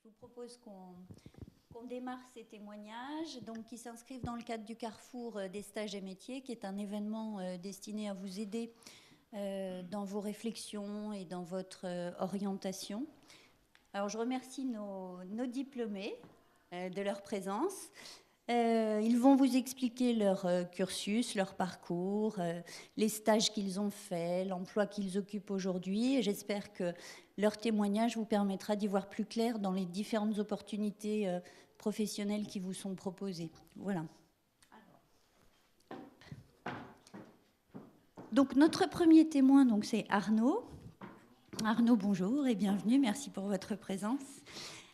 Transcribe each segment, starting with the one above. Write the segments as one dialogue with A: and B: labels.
A: vous propose qu'on démarre ces témoignages, donc qui s'inscrivent dans le cadre du Carrefour des stages et métiers, qui est un événement destiné à vous aider dans vos réflexions et dans votre orientation. Alors, je remercie nos diplômés de leur présence. Ils vont vous expliquer leur cursus, leur parcours, les stages qu'ils ont faits, l'emploi qu'ils occupent aujourd'hui. Et j'espère que leur témoignage vous permettra d'y voir plus clair dans les différentes opportunités professionnelles qui vous sont proposées. Voilà. Donc, notre premier témoin, donc, c'est Arnaud. Arnaud, bonjour et bienvenue. Merci pour votre présence.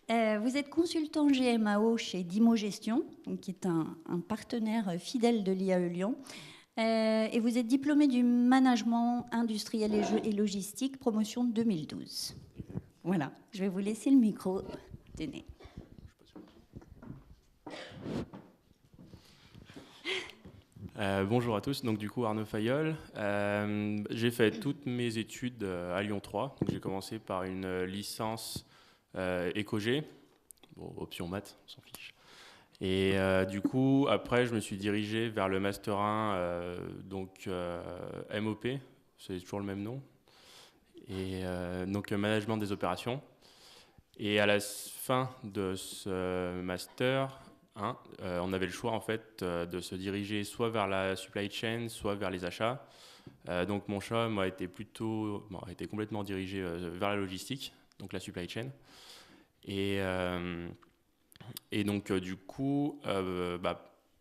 A: Vous êtes consultant GMAO chez Dimo Gestion, donc qui est un partenaire fidèle de l'IAE Lyon. Et vous êtes diplômé du management industriel et logistique, promotion 2012. Voilà, je vais vous laisser le micro. Tenez.
B: Bonjour à tous, donc du coup Arnaud Fayolle. J'ai fait toutes mes études à Lyon 3. Donc, j'ai commencé par une licence éco-G, bon, option maths, on s'en fiche. Et du coup, après, je me suis dirigé vers le Master 1, donc MOP, c'est toujours le même nom, et donc management des opérations. Et à la fin de ce Master 1, on avait le choix en fait de se diriger soit vers la supply chain, soit vers les achats. Donc mon choix a été complètement dirigé vers la logistique, donc la supply chain. Et donc du coup,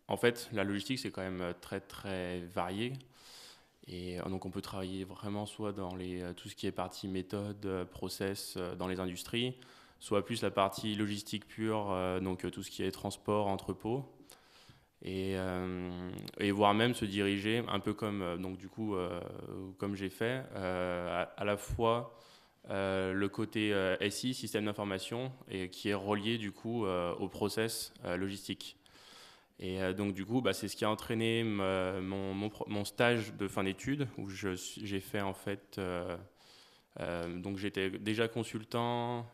B: en fait, la logistique c'est quand même très très varié. Et donc on peut travailler vraiment soit dans tout ce qui est partie méthode, process dans les industries, soit plus la partie logistique pure, donc tout ce qui est transport, entrepôt, et voire même se diriger un peu comme donc du coup comme j'ai fait, à la fois le côté SI, système d'information, et qui est relié du coup au process logistique. Et donc du coup, c'est ce qui a entraîné mon stage de fin d'études, où j'ai fait en fait, donc j'étais déjà consultant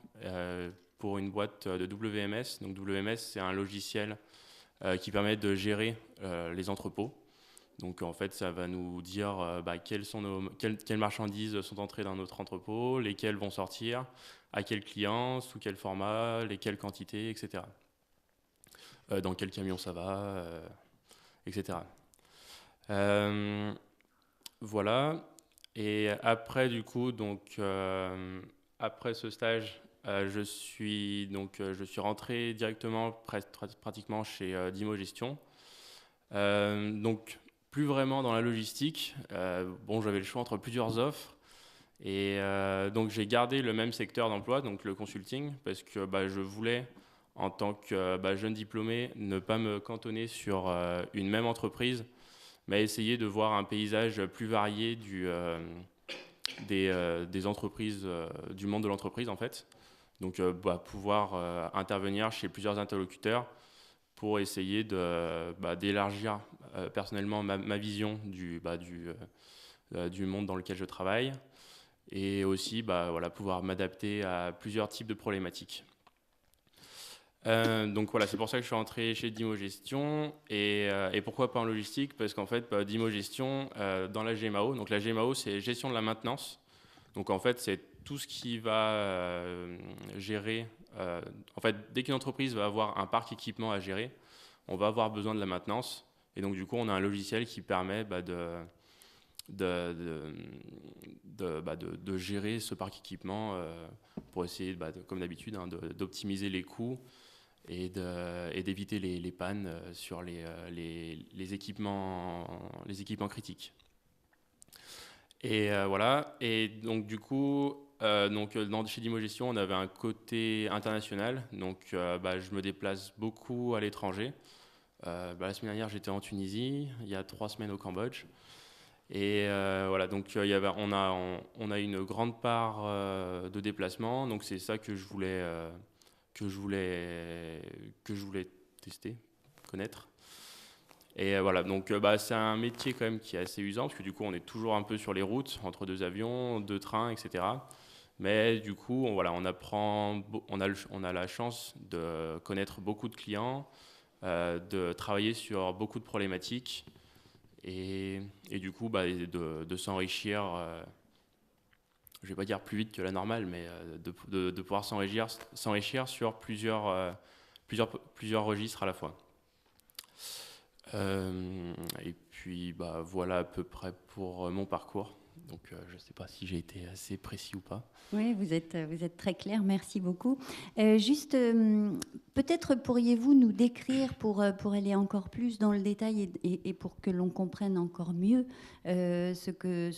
B: pour une boîte de WMS. Donc WMS, c'est un logiciel qui permet de gérer les entrepôts. Donc en fait, ça va nous dire quelles marchandises sont entrées dans notre entrepôt, lesquelles vont sortir, à quel client, sous quel format, lesquelles quantités, etc. Dans quel camion ça va, etc. Voilà. Et après, du coup, donc, après ce stage, je suis rentré directement, pratiquement chez Dimo Gestion. Donc, plus vraiment dans la logistique. J'avais le choix entre plusieurs offres. Et donc, j'ai gardé le même secteur d'emploi, donc le consulting, parce que je voulais, en tant que jeune diplômé, ne pas me cantonner sur une même entreprise, mais essayer de voir un paysage plus varié des entreprises, du monde de l'entreprise en fait. Donc pouvoir intervenir chez plusieurs interlocuteurs pour essayer d'élargir personnellement ma vision du monde dans lequel je travaille, et aussi pouvoir m'adapter à plusieurs types de problématiques. Donc voilà, c'est pour ça que je suis rentré chez Dimo Gestion. Et pourquoi pas en logistique? Parce qu'en fait, Dimo Gestion, dans la GMAO, donc la GMAO, c'est gestion de la maintenance. Donc en fait, c'est tout ce qui va gérer. En fait, dès qu'une entreprise va avoir un parc équipement à gérer, on va avoir besoin de la maintenance. Et donc du coup, on a un logiciel qui permet de gérer ce parc équipement pour essayer, comme d'habitude, d'optimiser les coûts et d'éviter les pannes sur les équipements critiques. Et voilà. Et donc du coup, chez Dimo Gestion, on avait un côté international. Donc je me déplace beaucoup à l'étranger. La semaine dernière, j'étais en Tunisie. Il y a 3 semaines au Cambodge. Et voilà, donc on a une grande part de déplacement. Donc c'est ça que je voulais tester, connaître. Et voilà, donc c'est un métier quand même qui est assez usant, parce que du coup on est toujours un peu sur les routes, entre 2 avions, 2 trains, etc. Mais du coup, on a la chance de connaître beaucoup de clients, de travailler sur beaucoup de problématiques et du coup de s'enrichir, je ne vais pas dire plus vite que la normale, mais de pouvoir s'enrichir sur plusieurs registres à la fois. Et puis voilà à peu près pour mon parcours. Donc je ne sais pas si j'ai été assez précis ou pas.
A: Oui, vous êtes très clair, merci beaucoup. Juste, peut-être pourriez-vous nous décrire, pour aller encore plus dans le détail et pour que l'on comprenne encore mieux ce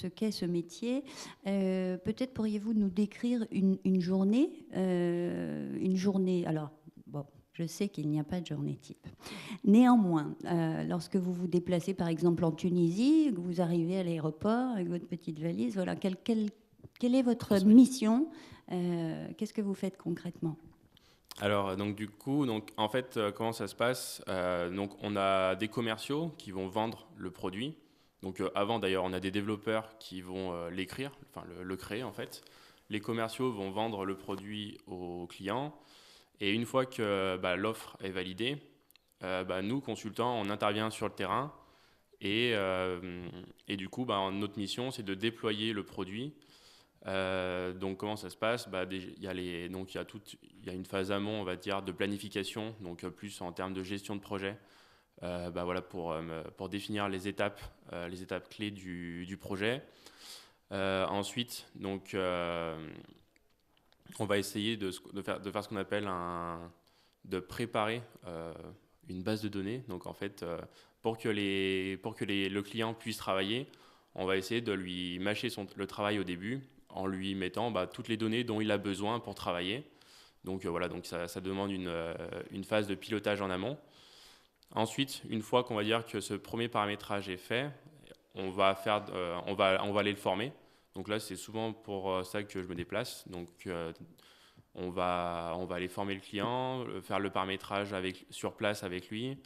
A: qu'est ce métier, peut-être pourriez-vous nous décrire une journée, alors, bon, je sais qu'il n'y a pas de journée type. Néanmoins, lorsque vous vous déplacez par exemple en Tunisie, que vous arrivez à l'aéroport avec votre petite valise, voilà, quelle est votre mission? Qu'est-ce que vous faites concrètement?
B: Alors, donc du coup, en fait, comment ça se passe? Donc, on a des commerciaux qui vont vendre le produit. Donc, avant d'ailleurs, on a des développeurs qui vont l'écrire, enfin le créer en fait. Les commerciaux vont vendre le produit aux clients. Et une fois que l'offre est validée, nous, consultants, on intervient sur le terrain. Et du coup, notre mission, c'est de déployer le produit. Donc comment ça se passe? Il y a une phase amont, on va dire, de planification, donc plus en termes de gestion de projet, voilà, pour définir les étapes clés du projet. Ensuite, donc, on va essayer de faire ce qu'on appelle de préparer une base de données. Donc en fait, pour que le client puisse travailler, on va essayer de lui mâcher le travail au début en lui mettant toutes les données dont il a besoin pour travailler. Donc voilà, donc ça demande une phase de pilotage en amont. Ensuite, une fois qu'on va dire que ce premier paramétrage est fait, on va aller le former. Donc là, c'est souvent pour ça que je me déplace. Donc on va aller former le client, faire le paramétrage sur place avec lui,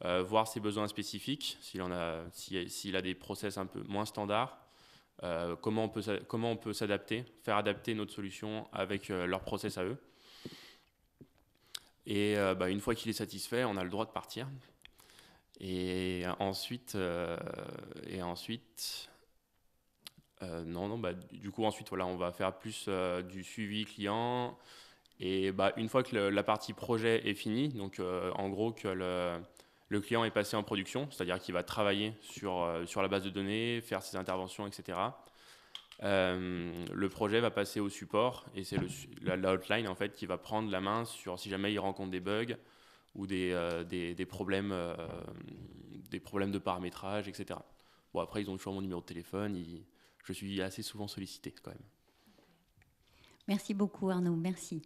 B: voir ses besoins spécifiques, s'il a des process un peu moins standards, comment on peut s'adapter, faire adapter notre solution avec leur process à eux. Et une fois qu'il est satisfait, on a le droit de partir. Et ensuite, du coup, ensuite, voilà, on va faire plus du suivi client. Et une fois que la partie projet est finie, donc en gros que le client est passé en production, c'est-à-dire qu'il va travailler sur la base de données, faire ses interventions, etc. Le projet va passer au support et c'est la hotline en fait qui va prendre la main sur si jamais il rencontre des bugs ou des problèmes de paramétrage, etc. Bon, après, ils ont toujours mon numéro de téléphone. Je suis assez souvent sollicité quand même.
A: Merci beaucoup Arnaud, merci.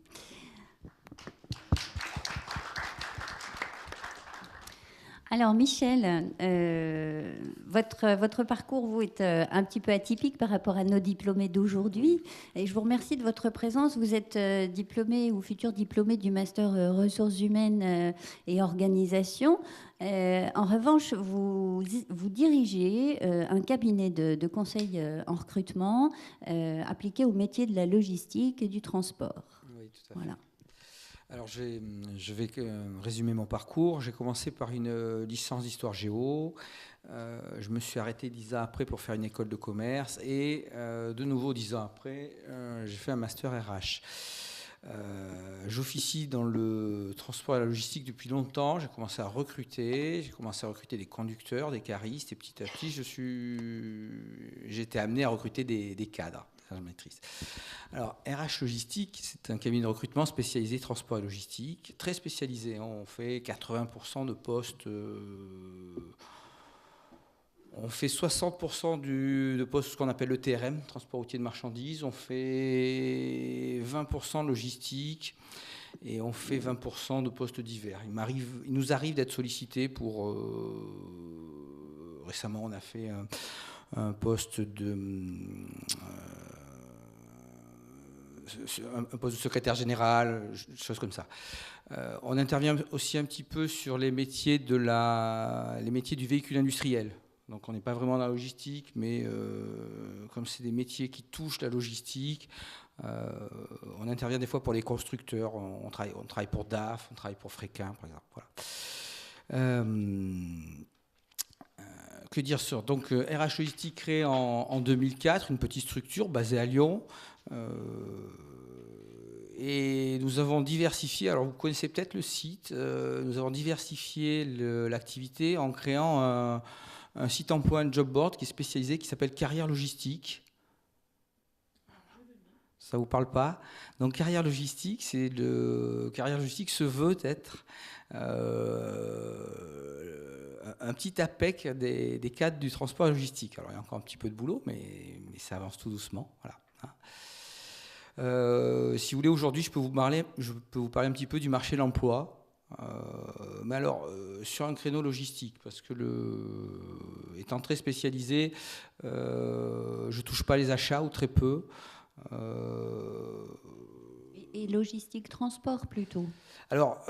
A: Alors Michel, votre parcours vous est un petit peu atypique par rapport à nos diplômés d'aujourd'hui et je vous remercie de votre présence. Vous êtes diplômé ou futur diplômé du master ressources humaines et organisation. En revanche, vous dirigez un cabinet de conseil en recrutement appliqué au métier de la logistique et du transport.
C: Oui, tout à fait.
A: Voilà.
C: Alors, je vais résumer mon parcours. J'ai commencé par une licence d'histoire géo. Je me suis arrêté 10 ans après pour faire une école de commerce. Et de nouveau, 10 ans après, j'ai fait un master RH. J'officie dans le transport et la logistique depuis longtemps. J'ai commencé à recruter des conducteurs, des caristes, et petit à petit, j'ai été amené à recruter des cadres. Je maîtrise. Alors, RH Logistique, c'est un cabinet de recrutement spécialisé transport et logistique, très spécialisé. On fait 80% de postes. On fait 60% de postes, ce qu'on appelle le TRM, transport routier de marchandises. On fait 20% de logistique et on fait 20% de postes divers. Il nous arrive d'être sollicités pour... récemment, on a fait un poste un poste de secrétaire général, choses comme ça. On intervient aussi un petit peu sur les métiers du véhicule industriel. Donc on n'est pas vraiment dans la logistique, mais comme c'est des métiers qui touchent la logistique, On intervient des fois pour les constructeurs, on travaille pour DAF, on travaille pour Fréquin, par exemple. Voilà. Que dire sur donc RH Logistique créé en 2004, une petite structure basée à Lyon. Et nous avons diversifié, alors vous connaissez peut-être le site, nous avons diversifié l'activité en créant un site emploi, un job board qui est spécialisé, qui s'appelle Carrière Logistique. Ça ne vous parle pas? Donc Carrière Logistique, Carrière Logistique se veut être un petit APEC des cadres du transport logistique. Alors il y a encore un petit peu de boulot, mais ça avance tout doucement. Voilà. Si vous voulez, aujourd'hui, je peux vous parler un petit peu du marché de l'emploi. Mais alors, sur un créneau logistique, parce que étant très spécialisé, je ne touche pas les achats ou très peu.
A: Et logistique transport plutôt?
C: Alors,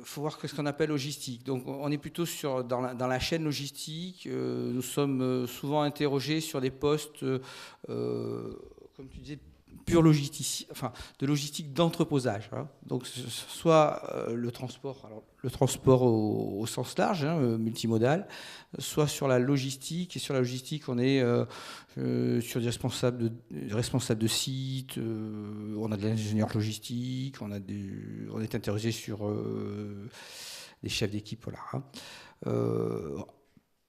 C: faut voir ce qu'on appelle logistique. Donc, on est plutôt dans la chaîne logistique. Nous sommes souvent interrogés sur des postes, comme tu disais, pure logistique, enfin de logistique d'entreposage. Hein. Donc, soit le transport au sens large, hein, multimodal, soit sur la logistique. Et sur la logistique, on est sur des responsables de site, on a de l'ingénieur logistique, on est interrogé sur des chefs d'équipe. Voilà, hein.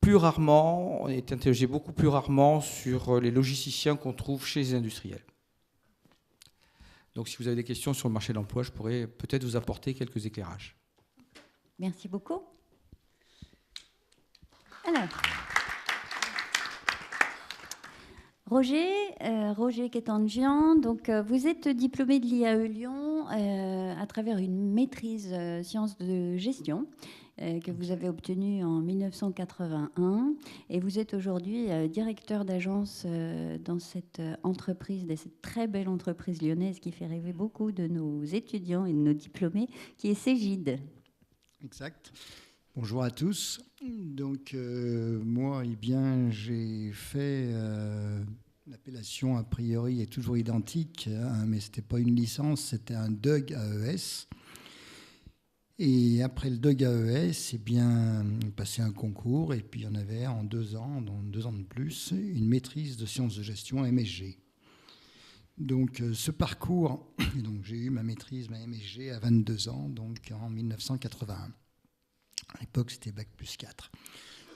C: Plus rarement, on est interrogé beaucoup plus rarement sur les logisticiens qu'on trouve chez les industriels. Donc, si vous avez des questions sur le marché de l'emploi, je pourrais peut-être vous apporter quelques éclairages.
A: Merci beaucoup. Alors, Roger Ketanjian, donc vous êtes diplômé de l'IAE Lyon à travers une maîtrise sciences de gestion que vous avez obtenue en 1981 et vous êtes aujourd'hui directeur d'agence dans cette entreprise, de cette très belle entreprise lyonnaise qui fait rêver beaucoup de nos étudiants et de nos diplômés, qui est Cégide.
D: Exact. Bonjour à tous. Donc moi, eh bien, j'ai fait l'appellation a priori est toujours identique, hein, mais c'était pas une licence, c'était un DUG AES. Et après le DUG AES, eh bien, on passait un concours et puis on avait en 2 ans, dans 2 ans de plus, une maîtrise de sciences de gestion MSG. Donc ce parcours, donc j'ai eu ma maîtrise, ma MSG à 22 ans, donc en 1981. À l'époque, c'était Bac+4.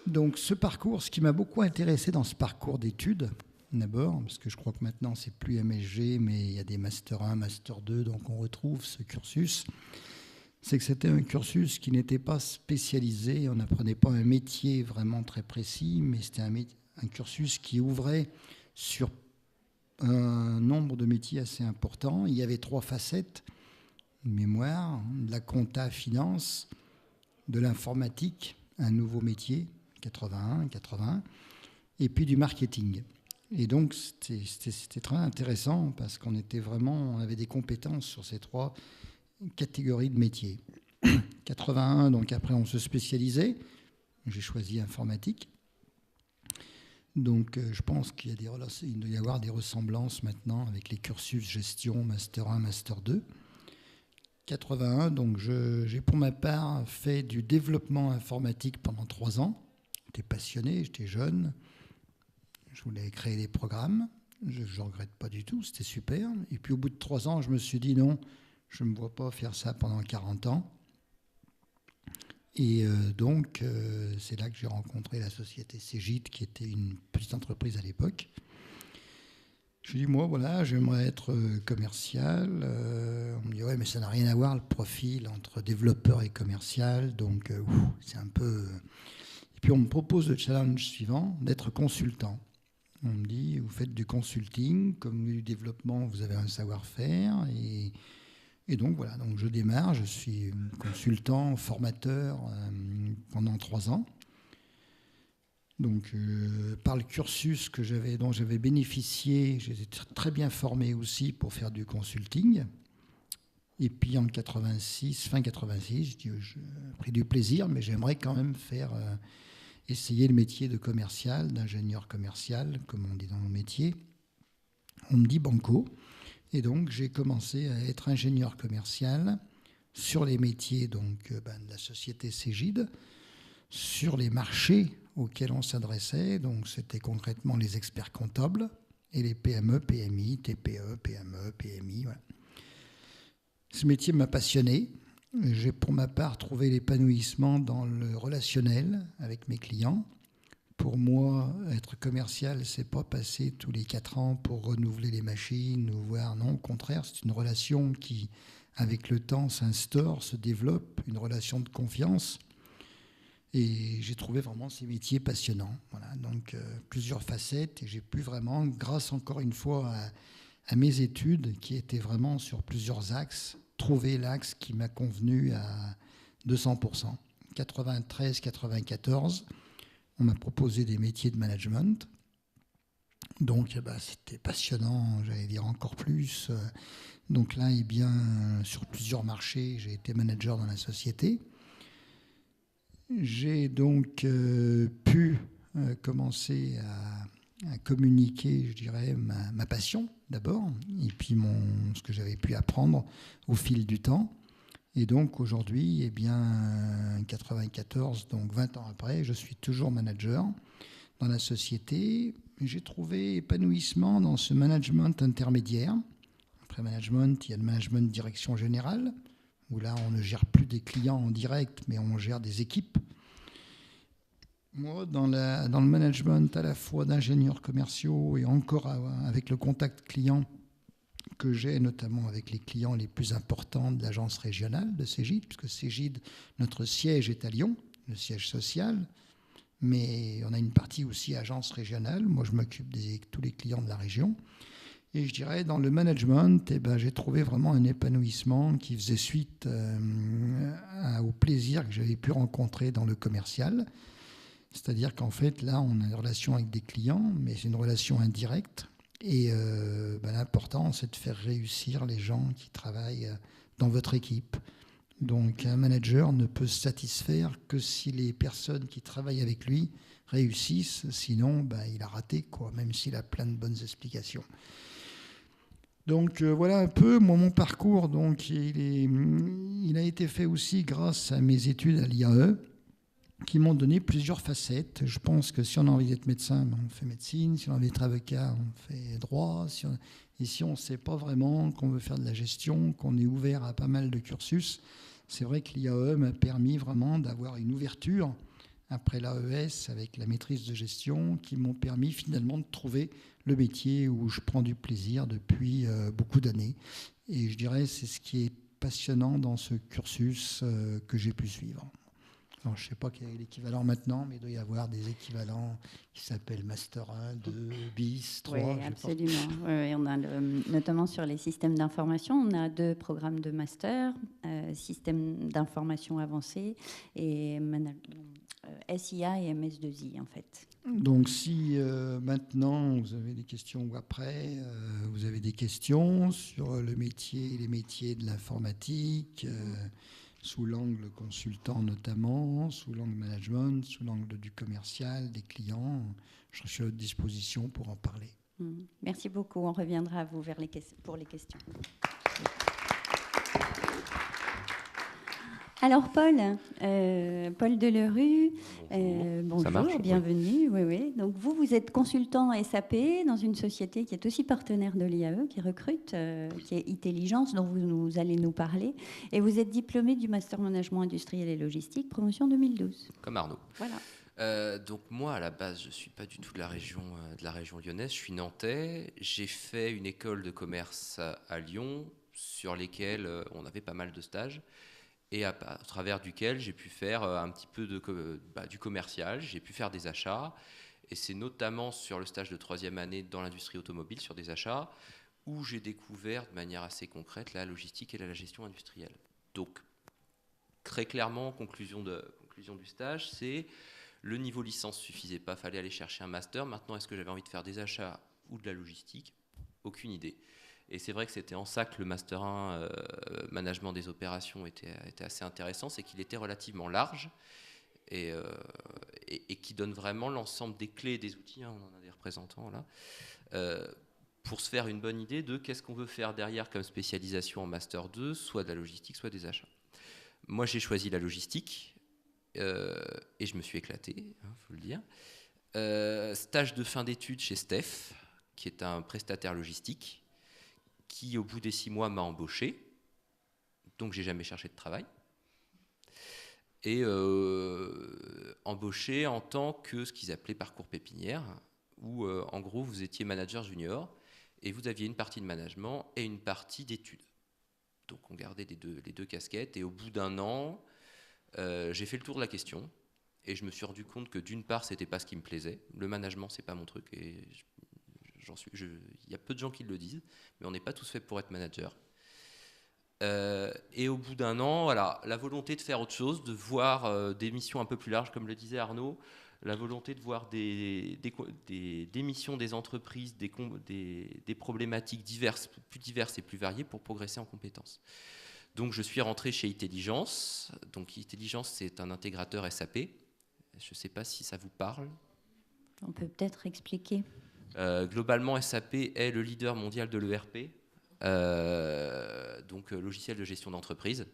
D: Donc ce parcours, ce qui m'a beaucoup intéressé dans ce parcours d'études, d'abord, parce que je crois que maintenant, c'est plus MSG, mais il y a des Master 1, Master 2, donc on retrouve ce cursus, c'est que c'était un cursus qui n'était pas spécialisé, on n'apprenait pas un métier vraiment très précis, mais c'était un cursus qui ouvrait sur un nombre de métiers assez important. Il y avait 3 facettes, mémoire, de la compta, finance, de l'informatique, un nouveau métier, 81, et puis du marketing. Et donc, c'était très intéressant parce on avait des compétences sur ces 3 catégories de métiers. 81, donc après, on se spécialisait. J'ai choisi informatique. Donc, je pense qu'il doit y avoir des ressemblances maintenant avec les cursus gestion, Master 1, Master 2. 81, donc j'ai pour ma part fait du développement informatique pendant 3 ans. J'étais passionné, j'étais jeune. Je voulais créer des programmes. Je ne regrette pas du tout, c'était super. Et puis au bout de 3 ans, je me suis dit non, je ne me vois pas faire ça pendant 40 ans. Et donc, c'est là que j'ai rencontré la société Cégide, qui était une petite entreprise à l'époque. Je lui ai dit, moi, voilà, j'aimerais être commercial. On me dit, ouais, mais ça n'a rien à voir, le profil entre développeur et commercial. Donc, c'est un peu... Et puis, on me propose le challenge suivant, d'être consultant. On me dit, vous faites du consulting, comme du développement, vous avez un savoir-faire. Et donc, voilà, donc je démarre. Je suis consultant, formateur pendant 3 ans. Donc, par le cursus dont j'avais bénéficié, j'étais très bien formé aussi pour faire du consulting. Et puis en 86, fin 86, j'ai pris du plaisir, mais j'aimerais quand même essayer le métier de commercial, d'ingénieur commercial, comme on dit dans mon métier. On me dit banco. Et donc, j'ai commencé à être ingénieur commercial sur les métiers donc, de la société Cégide, sur les marchés auxquels on s'adressait. Donc, c'était concrètement les experts comptables et les PME, PMI, TPE, PME, PMI. Voilà. Ce métier m'a passionné. J'ai pour ma part trouvé l'épanouissement dans le relationnel avec mes clients. Pour moi, être commercial, c'est pas passer tous les 4 ans pour renouveler les machines ou voir. Non, au contraire, c'est une relation qui, avec le temps, s'instaure, se développe, une relation de confiance. Et j'ai trouvé vraiment ces métiers passionnants. Voilà, donc plusieurs facettes, et j'ai pu vraiment, grâce encore une fois à mes études, qui étaient vraiment sur plusieurs axes, trouver l'axe qui m'a convenu à 200%. 93-94, on m'a proposé des métiers de management. Donc c'était passionnant, j'allais dire encore plus. Donc là, sur plusieurs marchés, j'ai été manager dans la société. J'ai donc pu commencer à communiquer, je dirais, ma passion d'abord, et puis ce que j'avais pu apprendre au fil du temps. Et donc aujourd'hui, 94, donc 20 ans après, je suis toujours manager dans la société. J'ai trouvé épanouissement dans ce management intermédiaire. Après management, il y a le management de direction générale, où là, on ne gère plus des clients en direct, mais on gère des équipes. Moi, dans le management à la fois d'ingénieurs commerciaux et encore avec le contact client que j'ai, notamment avec les clients les plus importants de l'agence régionale de Cégide, puisque Cégide, notre siège est à Lyon, le siège social, mais on a une partie aussi agence régionale. Moi, je m'occupe de tous les clients de la région. Et je dirais, dans le management, j'ai trouvé vraiment un épanouissement qui faisait suite au plaisir que j'avais pu rencontrer dans le commercial. C'est-à-dire qu'en fait, là, on a une relation avec des clients, mais c'est une relation indirecte. Et l'important, c'est de faire réussir les gens qui travaillent dans votre équipe. Donc, un manager ne peut se satisfaire que si les personnes qui travaillent avec lui réussissent. Sinon, il a raté, quoi, même s'il a plein de bonnes explications. Donc voilà un peu mon parcours. Donc il a été fait aussi grâce à mes études à l'IAE qui m'ont donné plusieurs facettes. Je pense que si on a envie d'être médecin, on fait médecine. Si on a envie d'être avocat, on fait droit. Et si on ne sait pas vraiment qu'on veut faire de la gestion, qu'on est ouvert à pas mal de cursus, c'est vrai que l'IAE m'a permis vraiment d'avoir une ouverture après l'AES avec la maîtrise de gestion qui m'ont permis finalement de trouver le métier où je prends du plaisir depuis beaucoup d'années. Et je dirais c'est ce qui est passionnant dans ce cursus que j'ai pu suivre. Alors, je ne sais pas quel est l'équivalent maintenant, mais il doit y avoir des équivalents qui s'appellent Master 1, 2, BIS, 3.
A: Oui, absolument. Oui, on a notamment sur les systèmes d'information, on a 2 programmes de master, système d'information avancé et SIA et MS2I en fait.
D: Donc si maintenant vous avez des questions ou après, vous avez des questions sur le métier, les métiers de l'informatique, sous l'angle consultant notamment, sous l'angle management, sous l'angle du commercial, des clients, je suis à votre disposition pour en parler.
A: Merci beaucoup. On reviendra à vous pour les questions. Alors Paul Delerue, bonjour, bienvenue. Oui. Donc vous êtes consultant SAP dans une société qui est aussi partenaire de l'IAE, qui recrute, qui est Intelligence, dont vous allez nous parler. Et vous êtes diplômé du Master Management Industriel et Logistique, promotion 2012.
E: Comme Arnaud.
A: Voilà.
E: Donc moi, à la base, je ne suis pas du tout de la région lyonnaise, je suis nantais. J'ai fait une école de commerce à Lyon, sur lesquelles on avait pas mal de stages. Et à travers duquel j'ai pu faire un petit peu du commercial, j'ai pu faire des achats. Et c'est notamment sur le stage de 3e année dans l'industrie automobile, sur des achats, où j'ai découvert de manière assez concrète la logistique et la gestion industrielle. Donc, très clairement, conclusion du stage, c'est le niveau licence ne suffisait pas, il fallait aller chercher un master. Maintenant, est-ce que j'avais envie de faire des achats ou de la logistique ? Aucune idée. Et c'est vrai que c'était en ça que le Master 1 Management des opérations était assez intéressant, c'est qu'il était relativement large et qui donne vraiment l'ensemble des clés et des outils, on en a des représentants là, pour se faire une bonne idée de qu'est-ce qu'on veut faire derrière comme spécialisation en Master 2, soit de la logistique, soit des achats. Moi, j'ai choisi la logistique et je me suis éclaté, faut le dire. Stage de fin d'études chez Steph, qui est un prestataire logistique, qui, au bout des 6 mois, m'a embauché. Donc, j'ai jamais cherché de travail. Et embauché en tant que ce qu'ils appelaient parcours pépinière, où, en gros, vous étiez manager junior et vous aviez une partie de management et une partie d'études. Donc, on gardait les deux casquettes. Et au bout d'un an, j'ai fait le tour de la question. Et je me suis rendu compte que d'une part, c'était pas ce qui me plaisait. Le management, c'est pas mon truc. Et il y a peu de gens qui le disent, mais on n'est pas tous faits pour être manager. Et au bout d'un an, voilà, la volonté de faire autre chose, de voir des missions un peu plus larges, comme le disait Arnaud, la volonté de voir des missions des entreprises, des problématiques plus diverses et plus variées pour progresser en compétences. Donc je suis rentré chez Intelligence. Donc Intelligence, c'est un intégrateur SAP. Je ne sais pas si ça vous parle.
A: On peut peut-être expliquer.
E: Globalement, SAP est le leader mondial de l'ERP, donc logiciel de gestion d'entreprise,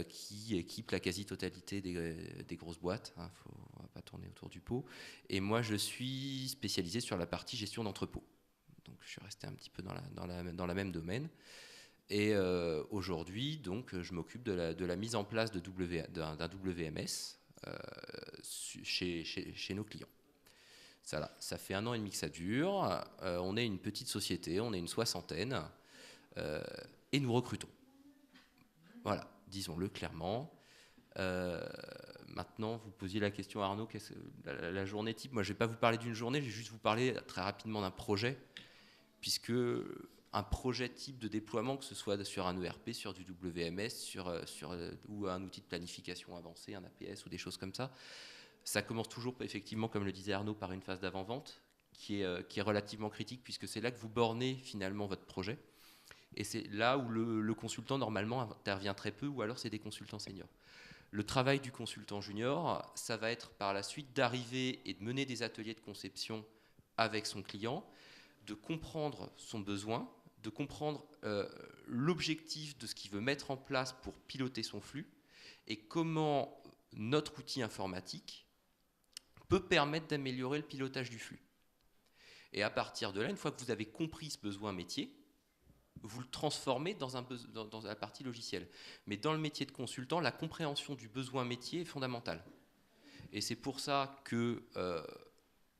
E: qui équipe la quasi-totalité des grosses boîtes. On ne va pas tourner autour du pot. Et moi, je suis spécialisé sur la partie gestion d'entrepôt. Donc, je suis resté un petit peu dans la même domaine. Et aujourd'hui, donc, je m'occupe de la mise en place d'un WMS chez nos clients. Ça fait 1 an et demi que ça dure. On est une petite société, on est une 60aine et nous recrutons. Voilà, disons-le clairement. Maintenant, vous posiez la question à Arnaud, la journée type. Moi, je ne vais pas vous parler d'une journée, je vais juste vous parler très rapidement d'un projet, puisque un projet type de déploiement, que ce soit sur un ERP, sur du WMS, ou un outil de planification avancé, un APS ou des choses comme ça, ça commence toujours, effectivement, comme le disait Arnaud, par une phase d'avant-vente qui est relativement critique, puisque c'est là que vous bornez finalement votre projet. Et c'est là où le consultant, normalement, intervient très peu, ou alors c'est des consultants seniors. Le travail du consultant junior, ça va être par la suite d'arriver et de mener des ateliers de conception avec son client, de comprendre son besoin, de comprendre l'objectif de ce qu'il veut mettre en place pour piloter son flux, et comment notre outil informatique peut permettre d'améliorer le pilotage du flux. Et à partir de là, une fois que vous avez compris ce besoin métier, vous le transformez dans la partie logicielle. Mais dans le métier de consultant, la compréhension du besoin métier est fondamentale. Et c'est pour ça que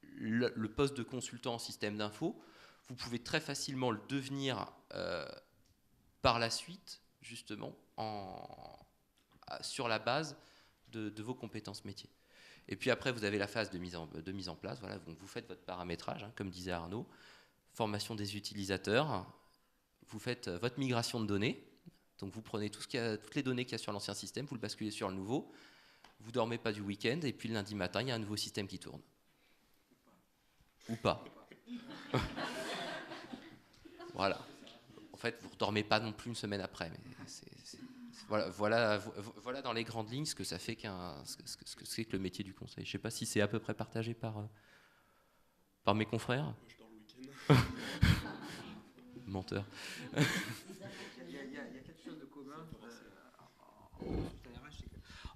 E: le poste de consultant en système d'info, vous pouvez très facilement le devenir par la suite, justement, sur la base de vos compétences métiers. Et puis après, vous avez la phase de mise en place. Voilà, donc vous faites votre paramétrage, comme disait Arnaud, formation des utilisateurs. Vous faites votre migration de données. Donc vous prenez toutes les données qu'il y a sur l'ancien système, vous le basculez sur le nouveau. Vous ne dormez pas du week-end, et puis le lundi matin, il y a un nouveau système qui tourne. Ou pas. Voilà. En fait, vous ne dormez pas non plus une semaine après. Mais voilà dans les grandes lignes ce que ça fait ce que c'est que le métier du conseil. Je ne sais pas si c'est à peu près partagé par mes confrères.
F: Je dors le week-end.
E: Menteur.
C: Il y a quelque chose de commun.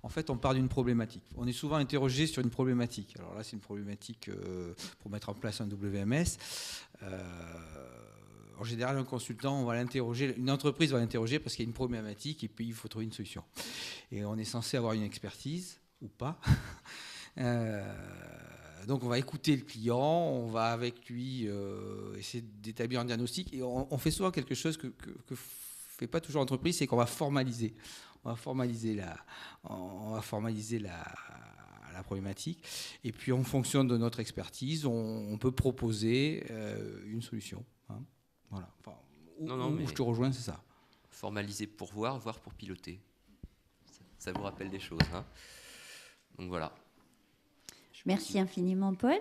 C: En fait, on part d'une problématique. On est souvent interrogé sur une problématique. Alors là, c'est une problématique pour mettre en place un WMS. En général, un consultant, on va l'interroger, une entreprise va l'interroger parce qu'il y a une problématique et puis il faut trouver une solution. Et on est censé avoir une expertise, ou pas. Donc on va écouter le client, on va avec lui essayer d'établir un diagnostic. Et on fait souvent quelque chose que ne fait pas toujours l'entreprise, c'est qu'on va formaliser. On va formaliser la problématique. Et puis en fonction de notre expertise, on peut proposer une solution. Hein. Voilà. Enfin, où je te rejoins, c'est ça.
E: Formaliser pour voir pour piloter. Ça vous rappelle des choses. Hein. Donc voilà.
A: Merci infiniment, Paul.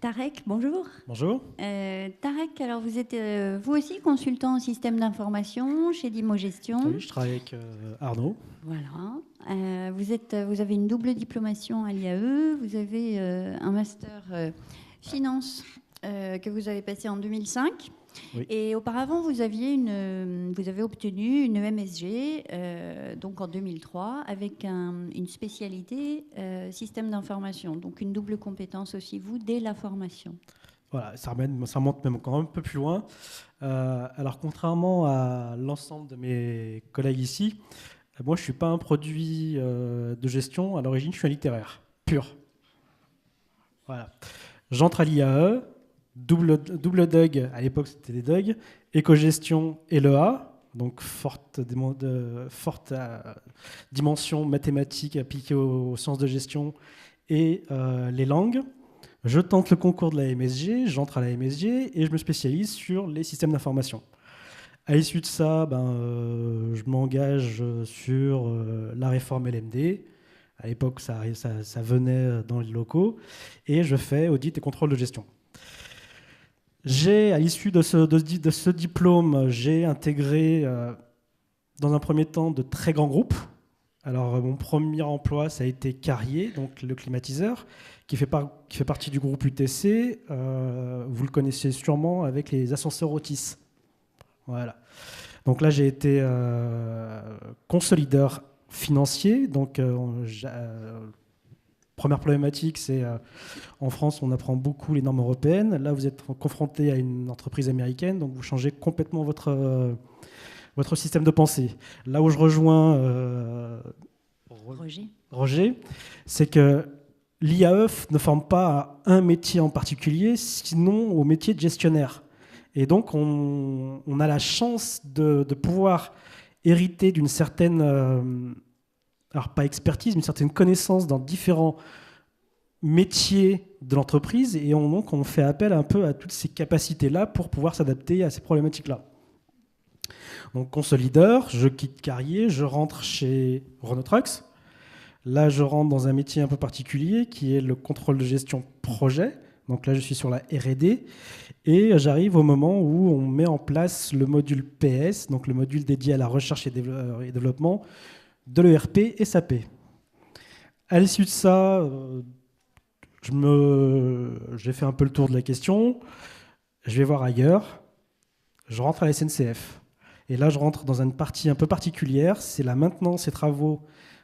A: Tarek, bonjour.
F: Bonjour.
A: Tarek, alors vous êtes vous aussi consultant en système d'information chez Dimo Gestion.
F: Oui, je travaille avec Arnaud.
A: Voilà. Vous avez une double diplomation à l'IAE, vous avez un master finance que vous avez passé en 2005.
F: Oui.
A: Et auparavant, vous avez obtenu une MSG donc en 2003 avec une spécialité système d'information, donc une double compétence aussi, vous, dès la formation.
F: Voilà, ça remonte même encore un peu plus loin. Alors, contrairement à l'ensemble de mes collègues ici, moi, je ne suis pas un produit de gestion. À l'origine, je suis un littéraire, pur. Voilà. J'entre à l'IAE. Double DUG, à l'époque c'était des DUG, éco-gestion et LEA, donc forte dimension mathématique appliquée aux sciences de gestion et les langues. Je tente le concours de la MSG, j'entre à la MSG et je me spécialise sur les systèmes d'information. À l'issue de ça, je m'engage sur la réforme LMD. À l'époque, ça venait dans les locaux et je fais audit et contrôle de gestion. À l'issue de ce diplôme, j'ai intégré dans un premier temps de très grands groupes. Alors, mon premier emploi, ça a été Carrier, donc le climatiseur, qui fait partie du groupe UTC. Vous le connaissez sûrement avec les ascenseurs Otis. Voilà. Donc là, j'ai été consolideur financier. Donc, première problématique, c'est en France, on apprend beaucoup les normes européennes. Là, vous êtes confronté à une entreprise américaine, donc vous changez complètement votre système de pensée. Là où je rejoins Roger, c'est que l'IAE ne forme pas à un métier en particulier, sinon au métier de gestionnaire. Et donc, on a la chance de pouvoir hériter d'une certaine... alors pas expertise, mais une certaine connaissance dans différents métiers de l'entreprise, et donc on fait appel un peu à toutes ces capacités-là pour pouvoir s'adapter à ces problématiques-là. Donc consolideur, je quitte Carrier, je rentre chez Renault Trucks. Là, je rentre dans un métier un peu particulier qui est le contrôle de gestion projet. Donc là, je suis sur la R&D, et j'arrive au moment où on met en place le module PS, donc le module dédié à la recherche et développement, de l'ERP SAP. À l'issue de ça, j'ai fait un peu le tour de la question. Je vais voir ailleurs. Je rentre à la SNCF. Et là, je rentre dans une partie un peu particulière. C'est la maintenance et travaux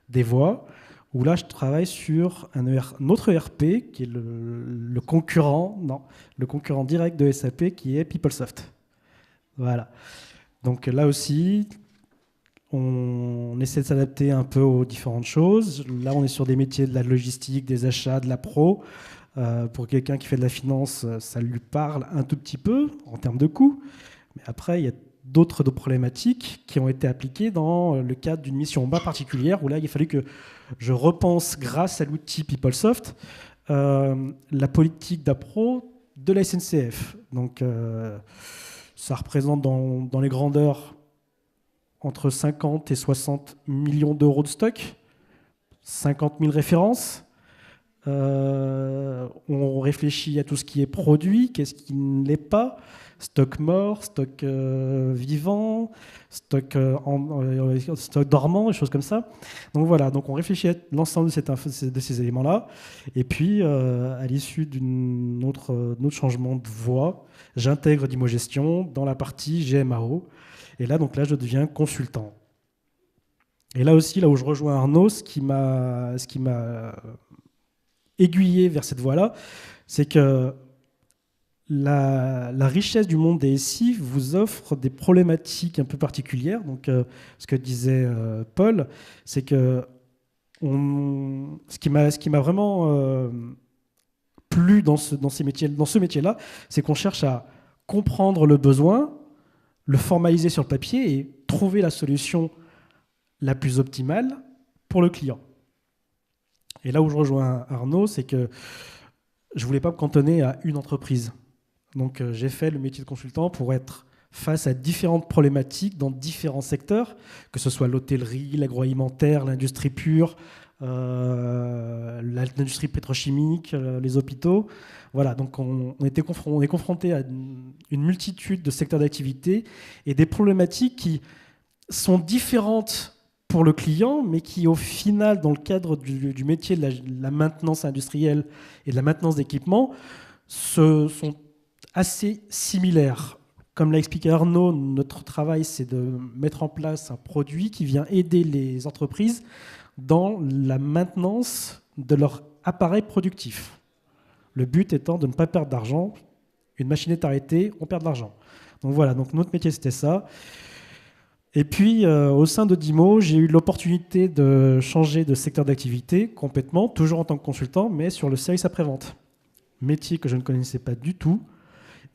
F: des voies, où là, je travaille sur un autre ERP, qui est le concurrent direct de SAP, qui est PeopleSoft. Voilà. Donc là aussi... on essaie de s'adapter un peu aux différentes choses. Là, on est sur des métiers de la logistique, des achats, de la pro. Pour quelqu'un qui fait de la finance, ça lui parle un tout petit peu en termes de coûts. Mais après, il y a d'autres problématiques qui ont été appliquées dans le cadre d'une mission bas particulière, où là, il a fallu que je repense, grâce à l'outil PeopleSoft, la politique d'appro de la SNCF. Donc, ça représente dans les grandeurs entre 50 et 60 millions d'euros de stock, 50 000 références. On réfléchit à tout ce qui est produit, qu'est-ce qui ne l'est pas, stock mort, stock vivant, stock dormant, des choses comme ça. Donc voilà, donc on réfléchit à l'ensemble de ces éléments-là. Et puis, à l'issue d'un autre changement de voie, j'intègre Dimo Gestion dans la partie GMAO. Et là, je deviens consultant. Et là aussi, là où je rejoins Arnaud, ce qui m'a aiguillé vers cette voie-là, c'est que la richesse du monde des SI vous offre des problématiques un peu particulières. Donc, ce que disait Paul, c'est que ce qui m'a vraiment plu dans ce métier-là, c'est qu'on cherche à comprendre le besoin, le formaliser sur le papier et trouver la solution la plus optimale pour le client. Et là où je rejoins Arnaud, c'est que je ne voulais pas me cantonner à une entreprise. Donc j'ai fait le métier de consultant pour être face à différentes problématiques dans différents secteurs, que ce soit l'hôtellerie, l'agroalimentaire, l'industrie pure, l'industrie pétrochimique, les hôpitaux. Voilà, donc on est confronté à une multitude de secteurs d'activité et des problématiques qui sont différentes pour le client, mais qui au final, dans le cadre du métier de la maintenance industrielle et de la maintenance d'équipement, sont assez similaires. Comme l'a expliqué Arnaud, notre travail, c'est de mettre en place un produit qui vient aider les entreprises dans la maintenance de leur appareil productif. Le but étant de ne pas perdre d'argent. Une machine est arrêtée, on perd de l'argent. Donc voilà, donc notre métier, c'était ça. Et puis, au sein de Dimo, j'ai eu l'opportunité de changer de secteur d'activité complètement, toujours en tant que consultant, mais sur le service après-vente. Métier que je ne connaissais pas du tout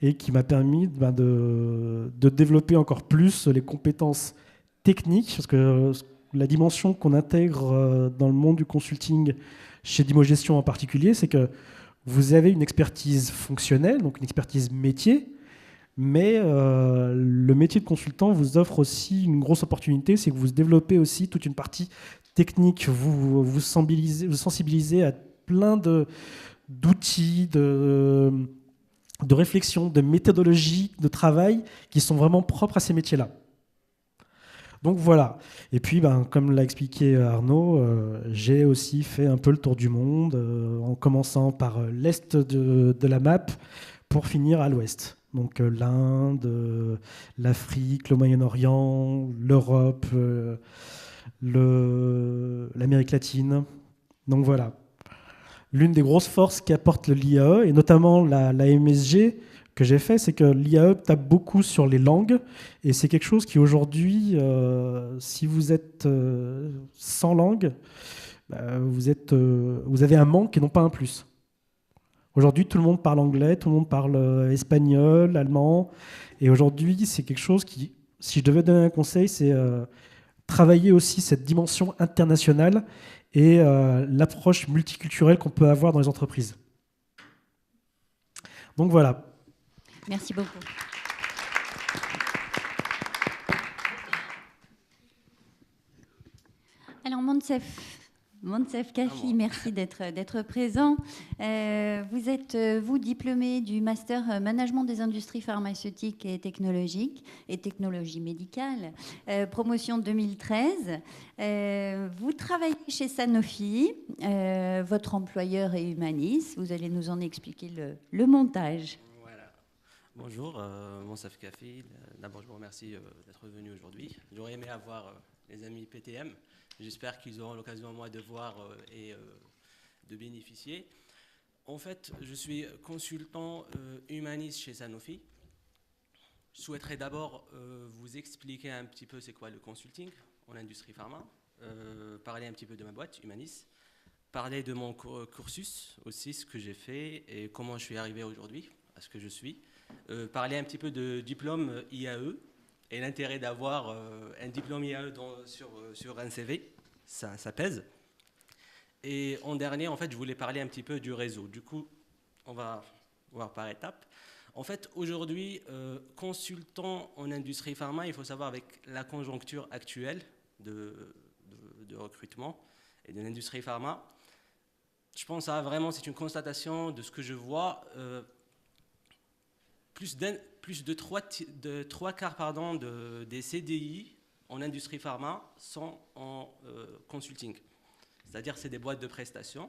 F: et qui m'a permis de développer encore plus les compétences techniques, parce que la dimension qu'on intègre dans le monde du consulting, chez Dimo Gestion en particulier, c'est que vous avez une expertise fonctionnelle, donc une expertise métier, mais le métier de consultant vous offre aussi une grosse opportunité, c'est que vous développez aussi toute une partie technique, vous sensibilisez à plein d'outils, de réflexion, de méthodologies de travail qui sont vraiment propres à ces métiers-là. Donc voilà. Et puis, comme l'a expliqué Arnaud, j'ai aussi fait un peu le tour du monde, en commençant par l'est de la map pour finir à l'ouest. Donc l'Inde, l'Afrique, le Moyen-Orient, l'Europe, l'Amérique latine. Donc voilà. L'une des grosses forces qu'apporte l'IAE, et notamment la MSG que j'ai fait, c'est que l'IAE tape beaucoup sur les langues, et c'est quelque chose qui aujourd'hui, si vous êtes sans langue, vous avez un manque et non pas un plus. Aujourd'hui, tout le monde parle anglais, tout le monde parle espagnol, allemand, et aujourd'hui, c'est quelque chose qui, si je devais donner un conseil, c'est travailler aussi cette dimension internationale et l'approche multiculturelle qu'on peut avoir dans les entreprises. Donc voilà.
A: Merci beaucoup. Alors, Moncef Kafi, merci d'être présent. Vous êtes, vous, diplômé du Master Management des industries pharmaceutiques et technologiques et technologies médicales, promotion 2013. Vous travaillez chez Sanofi, votre employeur est Humanis. Vous allez nous en expliquer le montage.
G: Voilà. Bonjour, Moncef Kafi. D'abord, je vous remercie d'être venu aujourd'hui. J'aurais aimé avoir les amis PTM. J'espère qu'ils auront l'occasion à moi de voir et de bénéficier. En fait, je suis consultant humaniste chez Sanofi. Je souhaiterais d'abord vous expliquer un petit peu c'est quoi le consulting en industrie pharma, parler un petit peu de ma boîte, Humanis, parler de mon cursus aussi, ce que j'ai fait et comment je suis arrivé aujourd'hui à ce que je suis, parler un petit peu de diplôme IAE, et l'intérêt d'avoir un diplôme IAE sur un CV, ça pèse. Et en dernier, en fait, je voulais parler un petit peu du réseau. Du coup, on va voir par étapes. En fait, aujourd'hui, consultant en industrie pharma, il faut savoir avec la conjoncture actuelle de recrutement et de l'industrie pharma, je pense que vraiment, c'est une constatation de ce que je vois. Plus de trois quarts des CDI en industrie pharma sont en consulting. C'est-à-dire c'est des boîtes de prestations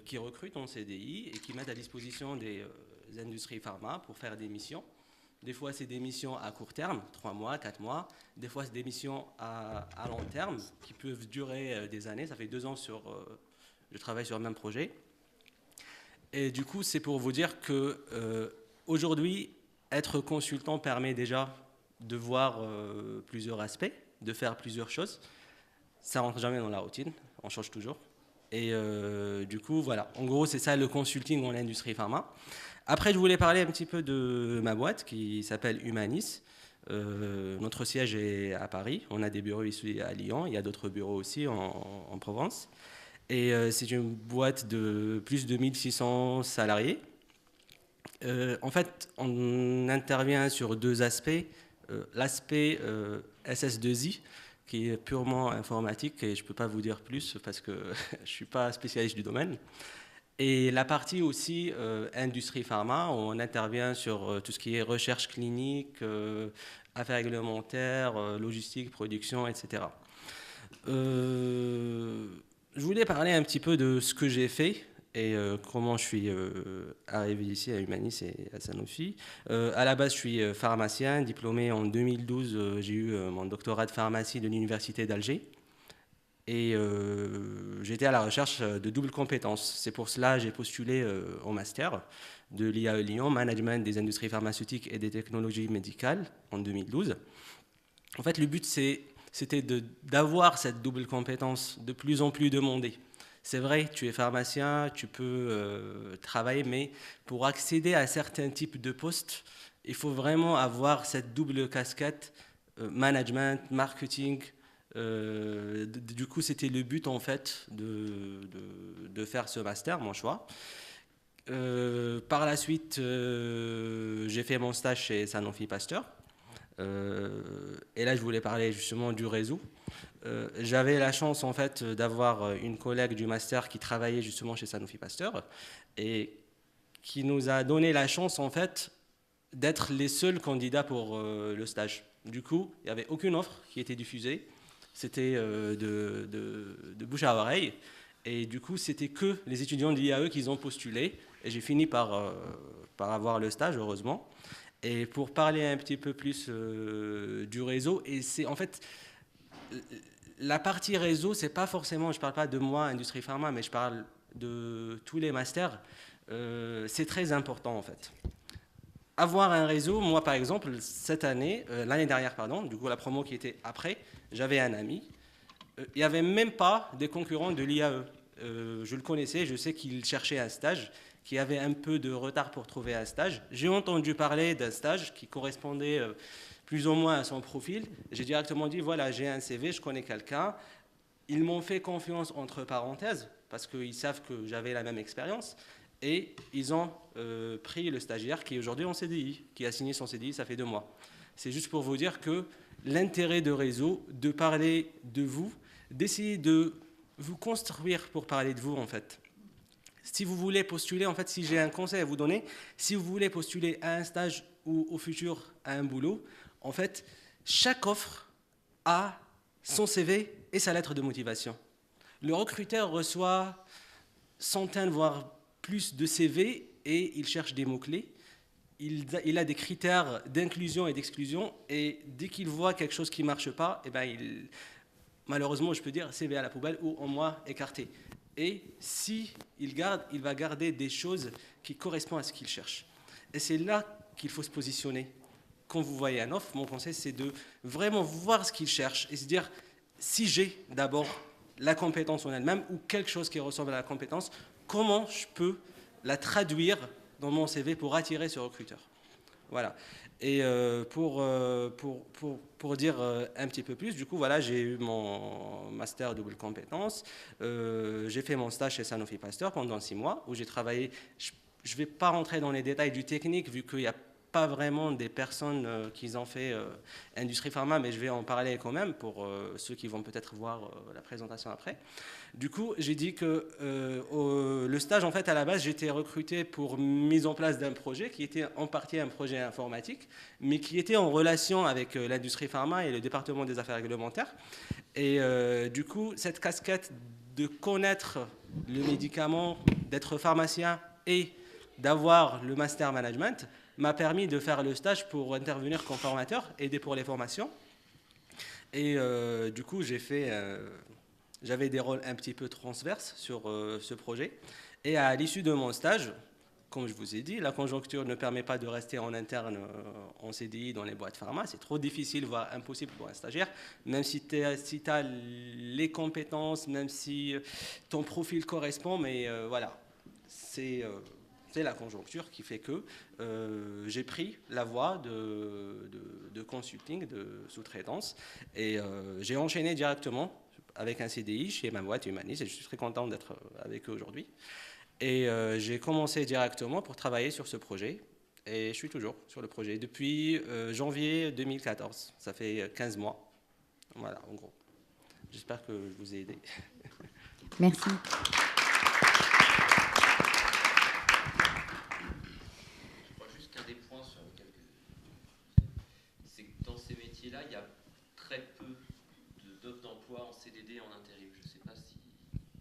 G: qui recrutent en CDI et qui mettent à disposition des industries pharma pour faire des missions. Des fois, c'est des missions à court terme, 3 mois, 4 mois. Des fois, c'est des missions à long terme qui peuvent durer des années. Ça fait 2 ans je travaille sur le même projet. Et du coup, c'est pour vous dire que aujourd'hui, être consultant permet déjà de voir plusieurs aspects, de faire plusieurs choses. Ça ne rentre jamais dans la routine, on change toujours. Et du coup, voilà. En gros, c'est ça le consulting en industrie pharma. Après, je voulais parler un petit peu de ma boîte qui s'appelle Humanis. Notre siège est à Paris. On a des bureaux ici à Lyon. Il y a d'autres bureaux aussi en Provence. Et c'est une boîte de plus de 1600 salariés. En fait, on intervient sur 2 aspects. L'aspect SS2I, qui est purement informatique et je ne peux pas vous dire plus parce que je ne suis pas spécialiste du domaine. Et la partie aussi industrie pharma, où on intervient sur tout ce qui est recherche clinique, affaires réglementaires, logistique, production, etc. Je voulais parler un petit peu de ce que j'ai fait et comment je suis arrivé ici à Humanis et à Sanofi. À la base, je suis pharmacien, diplômé en 2012. J'ai eu mon doctorat de pharmacie de l'Université d'Alger. Et j'étais à la recherche de double compétences. C'est pour cela que j'ai postulé au master de l'IAE Lyon, Management des industries pharmaceutiques et des technologies médicales, en 2012. En fait, le but, c'était d'avoir cette double compétence de plus en plus demandée. C'est vrai, tu es pharmacien, tu peux travailler, mais pour accéder à certains types de postes, il faut vraiment avoir cette double casquette, management, marketing. Du coup, c'était le but en fait de faire ce master, mon choix. Par la suite, j'ai fait mon stage chez Sanofi Pasteur. Et là, je voulais parler justement du réseau. J'avais la chance en fait d'avoir une collègue du master qui travaillait justement chez Sanofi Pasteur et qui nous a donné la chance en fait d'être les seuls candidats pour le stage. Du coup, il n'y avait aucune offre qui était diffusée. C'était de bouche à oreille. Et du coup, c'était que les étudiants de l'IAE qui ont postulé. Et j'ai fini par avoir le stage, heureusement. Et pour parler un petit peu plus du réseau, et c'est en fait la partie réseau, c'est pas forcément, je parle pas de moi, industrie pharma, mais je parle de tous les masters. C'est très important en fait. Avoir un réseau, moi par exemple, cette année, l'année dernière, pardon, du coup la promo qui était après, j'avais un ami. Il n'y avait même pas des concurrents de l'IAE. Je le connaissais, je sais qu'il cherchait un stage, qu'il avait un peu de retard pour trouver un stage. J'ai entendu parler d'un stage qui correspondait plus ou moins à son profil. J'ai directement dit, voilà, j'ai un CV, je connais quelqu'un. Ils m'ont fait confiance entre parenthèses, parce qu'ils savent que j'avais la même expérience. Et ils ont pris le stagiaire qui est aujourd'hui en CDI, qui a signé son CDI, ça fait 2 mois. C'est juste pour vous dire que l'intérêt de réseau, de parler de vous, d'essayer de vous construire pour parler de vous en fait. Si vous voulez postuler, en fait, si j'ai un conseil à vous donner, si vous voulez postuler à un stage ou au futur à un boulot, en fait, chaque offre a son CV et sa lettre de motivation. Le recruteur reçoit centaines, voire plus de CV et il cherche des mots-clés. Il a des critères d'inclusion et d'exclusion et dès qu'il voit quelque chose qui ne marche pas, eh ben malheureusement, je peux dire CV à la poubelle ou en moi écarté. Et si il garde, il va garder des choses qui correspondent à ce qu'il cherche. Et c'est là qu'il faut se positionner. Quand vous voyez un offre, mon conseil, c'est de vraiment voir ce qu'il cherche et se dire, si j'ai d'abord la compétence en elle-même ou quelque chose qui ressemble à la compétence, comment je peux la traduire dans mon CV pour attirer ce recruteur. Voilà. Et pour dire un petit peu plus, du coup, voilà, j'ai eu mon master double compétence. J'ai fait mon stage chez Sanofi Pasteur pendant 6 mois où j'ai travaillé. Je ne vais pas rentrer dans les détails du technique vu qu'il n'y a pas vraiment des personnes qui ont fait industrie pharma, mais je vais en parler quand même pour ceux qui vont peut-être voir la présentation après. Du coup, j'ai dit que le stage, en fait, à la base, j'étais recruté pour mise en place d'un projet qui était en partie un projet informatique, mais qui était en relation avec l'industrie pharma et le département des affaires réglementaires. Et du coup, cette casquette de connaître le médicament, d'être pharmacien et d'avoir le master management m'a permis de faire le stage pour intervenir comme formateur, aider pour les formations. Et du coup, j'avais des rôles un petit peu transverses sur ce projet. Et à l'issue de mon stage, comme je vous ai dit, la conjoncture ne permet pas de rester en interne en CDI dans les boîtes pharma. C'est trop difficile, voire impossible pour un stagiaire. Même si tu as les compétences, même si ton profil correspond, mais voilà, c'est la conjoncture qui fait que j'ai pris la voie de consulting, de sous-traitance, et j'ai enchaîné directement avec un CDI chez ma boîte Humanis, et je suis très content d'être avec eux aujourd'hui. Et j'ai commencé directement pour travailler sur ce projet, et je suis toujours sur le projet depuis janvier 2014. Ça fait 15 mois, voilà, en gros. J'espère que je vous ai aidé.
A: Merci.
E: Je crois juste qu'un des points sur lesquels c'est que dans ces métiers-là, il y a très peu d'offres d'emploi en CDD, en intérim. Je ne sais pas si...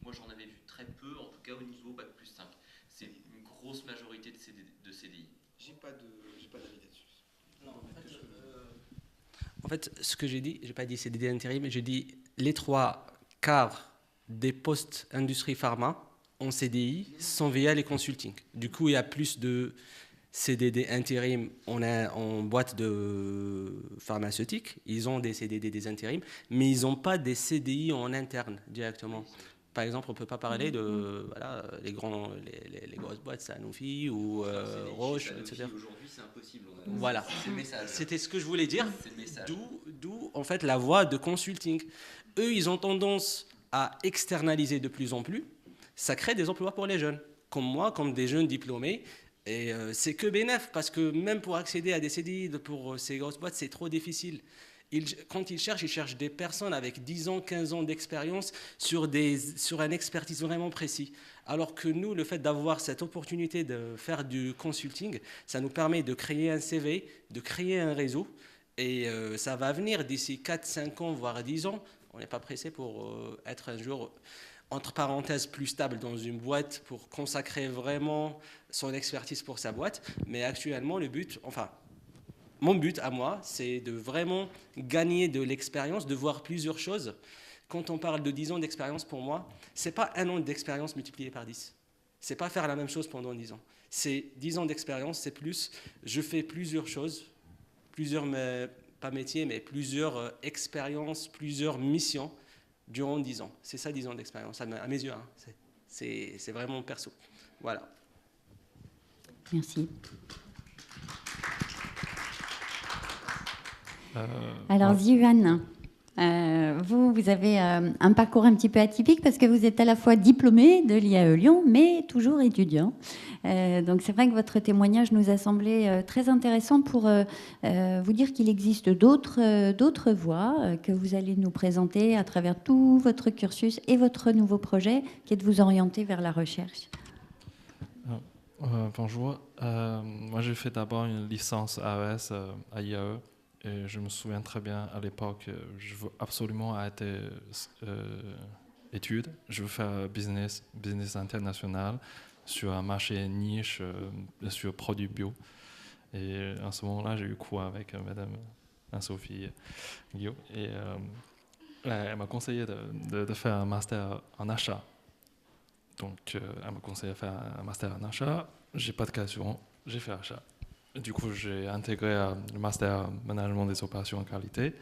E: Moi, j'en avais vu très peu, en tout cas au niveau Bac+5. C'est une grosse majorité de CDI.
C: J'ai pas d'avis là-dessus.
G: Non, en fait, ce que j'ai dit, j'ai pas dit CDD intérim, mais j'ai dit les 3/4 des postes industrie pharma en CDI sont via les consulting. Du coup, il y a plus de CDD intérim en boîte de pharmaceutique. Ils ont des CDD, des intérims, mais ils n'ont pas des CDI en interne directement. Par exemple, on ne peut pas parler de les grosses boîtes, Sanofi ou Roche, etc.
E: Aujourd'hui, c'est impossible.
G: Voilà,
E: C'est le message.
G: c'était ce que je voulais dire.
E: C'est le message.
G: D'où en fait la voie de consulting. Eux, ils ont tendance à externaliser de plus en plus. Ça crée des emplois pour les jeunes, comme moi, comme des jeunes diplômés. Et c'est que bénéf, parce que même pour accéder à des CDI pour ces grosses boîtes, c'est trop difficile. Quand ils cherchent des personnes avec 10 ans, 15 ans d'expérience sur une expertise vraiment précise. Alors que nous, le fait d'avoir cette opportunité de faire du consulting, ça nous permet de créer un CV, de créer un réseau. Et ça va venir d'ici 4, 5 ans, voire 10 ans. On n'est pas pressé pour être un jour, entre parenthèses, plus stable dans une boîte pour consacrer vraiment son expertise pour sa boîte. Mais actuellement, mon but à moi, c'est de vraiment gagner de l'expérience, de voir plusieurs choses. Quand on parle de 10 ans d'expérience, pour moi, ce n'est pas 1 an d'expérience multiplié par 10. Ce n'est pas faire la même chose pendant 10 ans. C'est 10 ans d'expérience, c'est plus, je fais plusieurs choses, pas métiers, mais plusieurs expériences, plusieurs missions durant 10 ans. C'est ça 10 ans d'expérience, à mes yeux. Hein. C'est vraiment perso. Voilà.
A: Merci. Alors, Zivan, vous avez un parcours un petit peu atypique parce que vous êtes à la fois diplômé de l'IAE Lyon, mais toujours étudiant. Donc, c'est vrai que votre témoignage nous a semblé très intéressant pour vous dire qu'il existe d'autres voies que vous allez nous présenter à travers tout votre cursus et votre nouveau projet qui est de vous orienter vers la recherche.
H: Bonjour. Moi, j'ai fait d'abord une licence AES à IAE. Et je me souviens très bien à l'époque, je veux absolument arrêter études. Je veux faire business international sur un marché niche, sur produits bio. Et à ce moment-là, j'ai eu cours avec Madame Sophie Guillaume. Et elle m'a conseillé de faire un master en achat. Donc, elle m'a conseillé de faire un master en achat. J'ai pas de question, j'ai fait achat. Du coup, j'ai intégré le master management des opérations en qualité.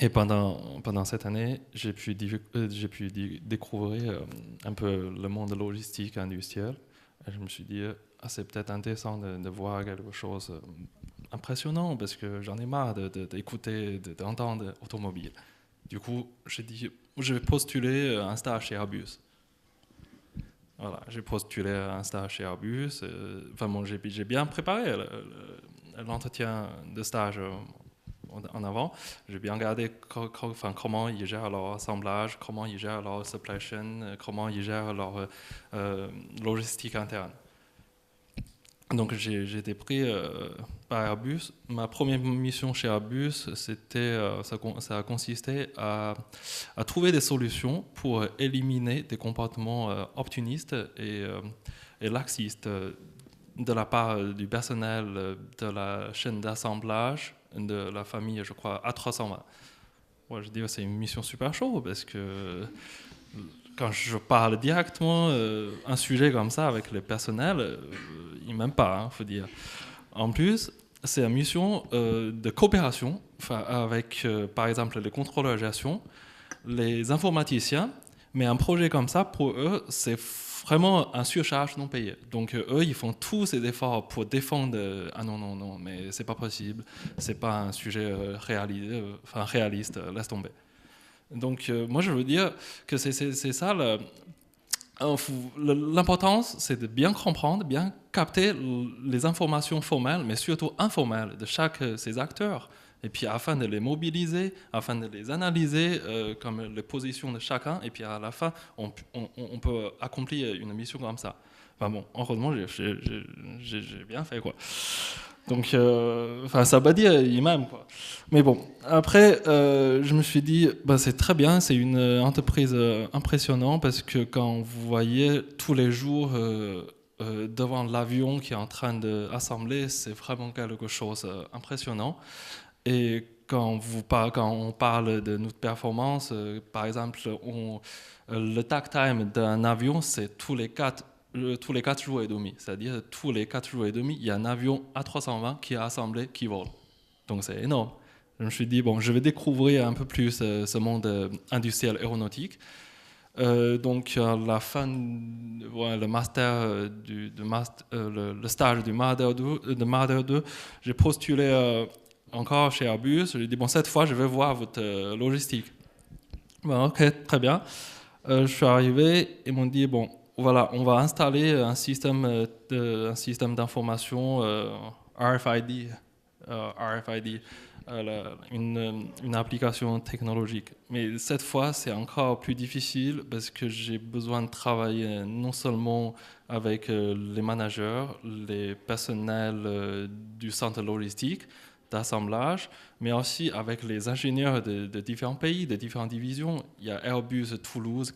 H: Et pendant cette année, j'ai pu découvrir un peu le monde logistique industriel. Et je me suis dit, c'est peut-être intéressant de voir quelque chose d'impressionnant parce que j'en ai marre d'écouter, d'entendre automobile. Du coup, j'ai dit, je vais postuler un stage chez Airbus. Voilà, j'ai postulé un stage chez Airbus. J'ai bien préparé l'entretien de stage en avant. J'ai bien regardé comment ils gèrent leur assemblage, comment ils gèrent leur supply chain, comment ils gèrent leur logistique interne. Donc j'ai été pris par Airbus. Ma première mission chez Airbus, ça a consisté à trouver des solutions pour éliminer des comportements opportunistes et laxistes de la part du personnel de la chaîne d'assemblage de la famille, je crois, A320. Ouais, je dis que c'est une mission super chaude parce que quand je parle directement un sujet comme ça avec le personnel, ils m'aiment pas, faut dire. En plus, c'est une mission de coopération avec, par exemple, les contrôleurs de gestion, les informaticiens, mais un projet comme ça, pour eux, c'est vraiment un surcharge non payé. Donc, eux, ils font tous ces efforts pour défendre ah non, mais c'est pas possible, c'est pas un sujet réaliste, laisse tomber. Donc, moi, je veux dire que c'est ça. L'importance, c'est de bien comprendre, bien capter les informations formelles, mais surtout informelles de chaque de ces acteurs Et puis afin de les mobiliser, afin de les analyser comme les positions de chacun, et puis à la fin, on peut accomplir une mission comme ça. Enfin bon, heureusement, j'ai bien fait, quoi. Donc, ça va dire lui-même, quoi. Mais bon, après, je me suis dit, c'est très bien, c'est une entreprise impressionnante, parce que quand vous voyez tous les jours devant l'avion qui est en train d'assembler, c'est vraiment quelque chose d'impressionnant. Et quand on parle de notre performance, par exemple, le takt time d'un avion, c'est tous les 4 jours et demi. C'est-à-dire, tous les 4 jours et demi, il y a un avion A320 qui est assemblé, qui vole. Donc, c'est énorme. Je me suis dit, je vais découvrir un peu plus ce monde industriel aéronautique. Donc, à la fin, le master, le stage du Master 2, j'ai postulé encore chez Airbus. J'ai dit, cette fois, je vais voir votre logistique. Ok, très bien. Je suis arrivé, ils m'ont dit, voilà, on va installer un système d'information RFID, une application technologique. Mais cette fois, c'est encore plus difficile parce que j'ai besoin de travailler non seulement avec les managers, les personnels du centre logistique d'assemblage, mais aussi avec les ingénieurs de différents pays, de différentes divisions. Il y a Airbus Toulouse,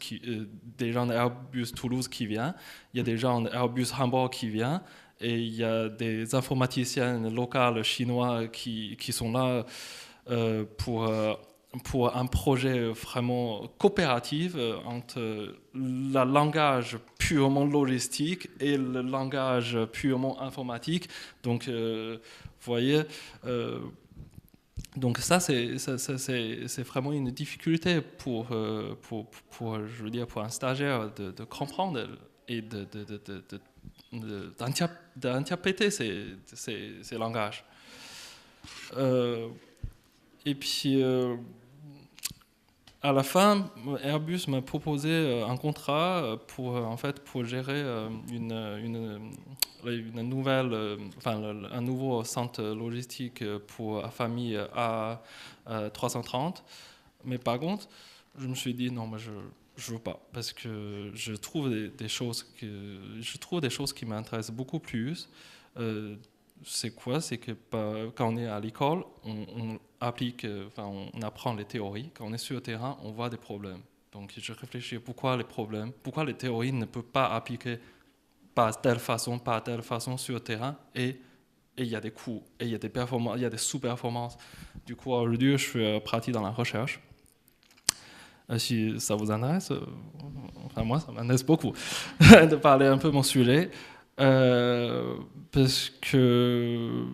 H: des gens d'Airbus Toulouse qui viennent, il y a des gens d'Airbus Hambourg qui viennent, et il y a des informaticiens locaux chinois qui sont là pour un projet vraiment coopératif entre le langage purement logistique et le langage purement informatique. Donc, vous voyez, donc ça c'est vraiment une difficulté pour je veux dire, pour un stagiaire de comprendre et d'interpréter ces langages. Et puis, à la fin, Airbus m'a proposé un contrat pour gérer un nouveau centre logistique pour la famille A330. Mais par contre, je me suis dit non, mais je veux pas, parce que je trouve des choses qui m'intéressent beaucoup plus. C'est quoi? C'est que quand on est à l'école, on apprend les théories. Quand on est sur le terrain, on voit des problèmes. Donc je réfléchis pourquoi les théories ne peuvent pas appliquer par telle façon sur le terrain, et il y a des coûts, et il y a des performances, il y a des sous-performances. Du coup, aujourd'hui, je suis pratique dans la recherche. Si ça vous intéresse, moi, ça m'intéresse beaucoup de parler un peu de mon sujet. Parce que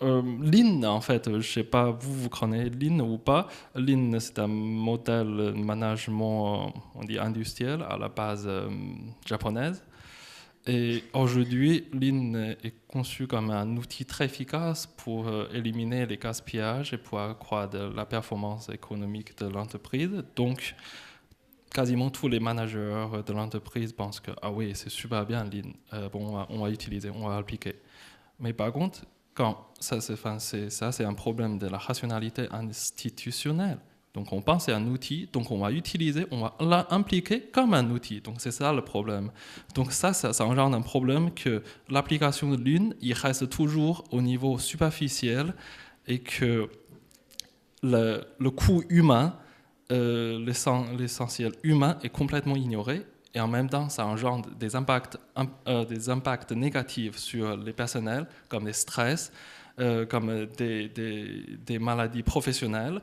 H: Lean, en fait, je ne sais pas, vous connaissez Lean ou pas. Lean, c'est un modèle de management, on dit industriel, à la base japonaise. Et aujourd'hui, Lean est conçu comme un outil très efficace pour éliminer les gaspillages et pour accroître la performance économique de l'entreprise. Donc, quasiment tous les managers de l'entreprise pensent que ah oui, c'est super bien Lean, on va utiliser, on va appliquer. Mais par contre, c'est un problème de la rationalité institutionnelle. Donc on pense que c'est un outil, donc on va l'utiliser, on va l'impliquer comme un outil. Donc c'est ça le problème. Donc ça engendre un problème que l'application de Lean, il reste toujours au niveau superficiel, et que le coût humain, l'essentiel humain est complètement ignoré, et en même temps ça engendre des impacts négatifs sur les personnels, comme des stress, comme des maladies professionnelles,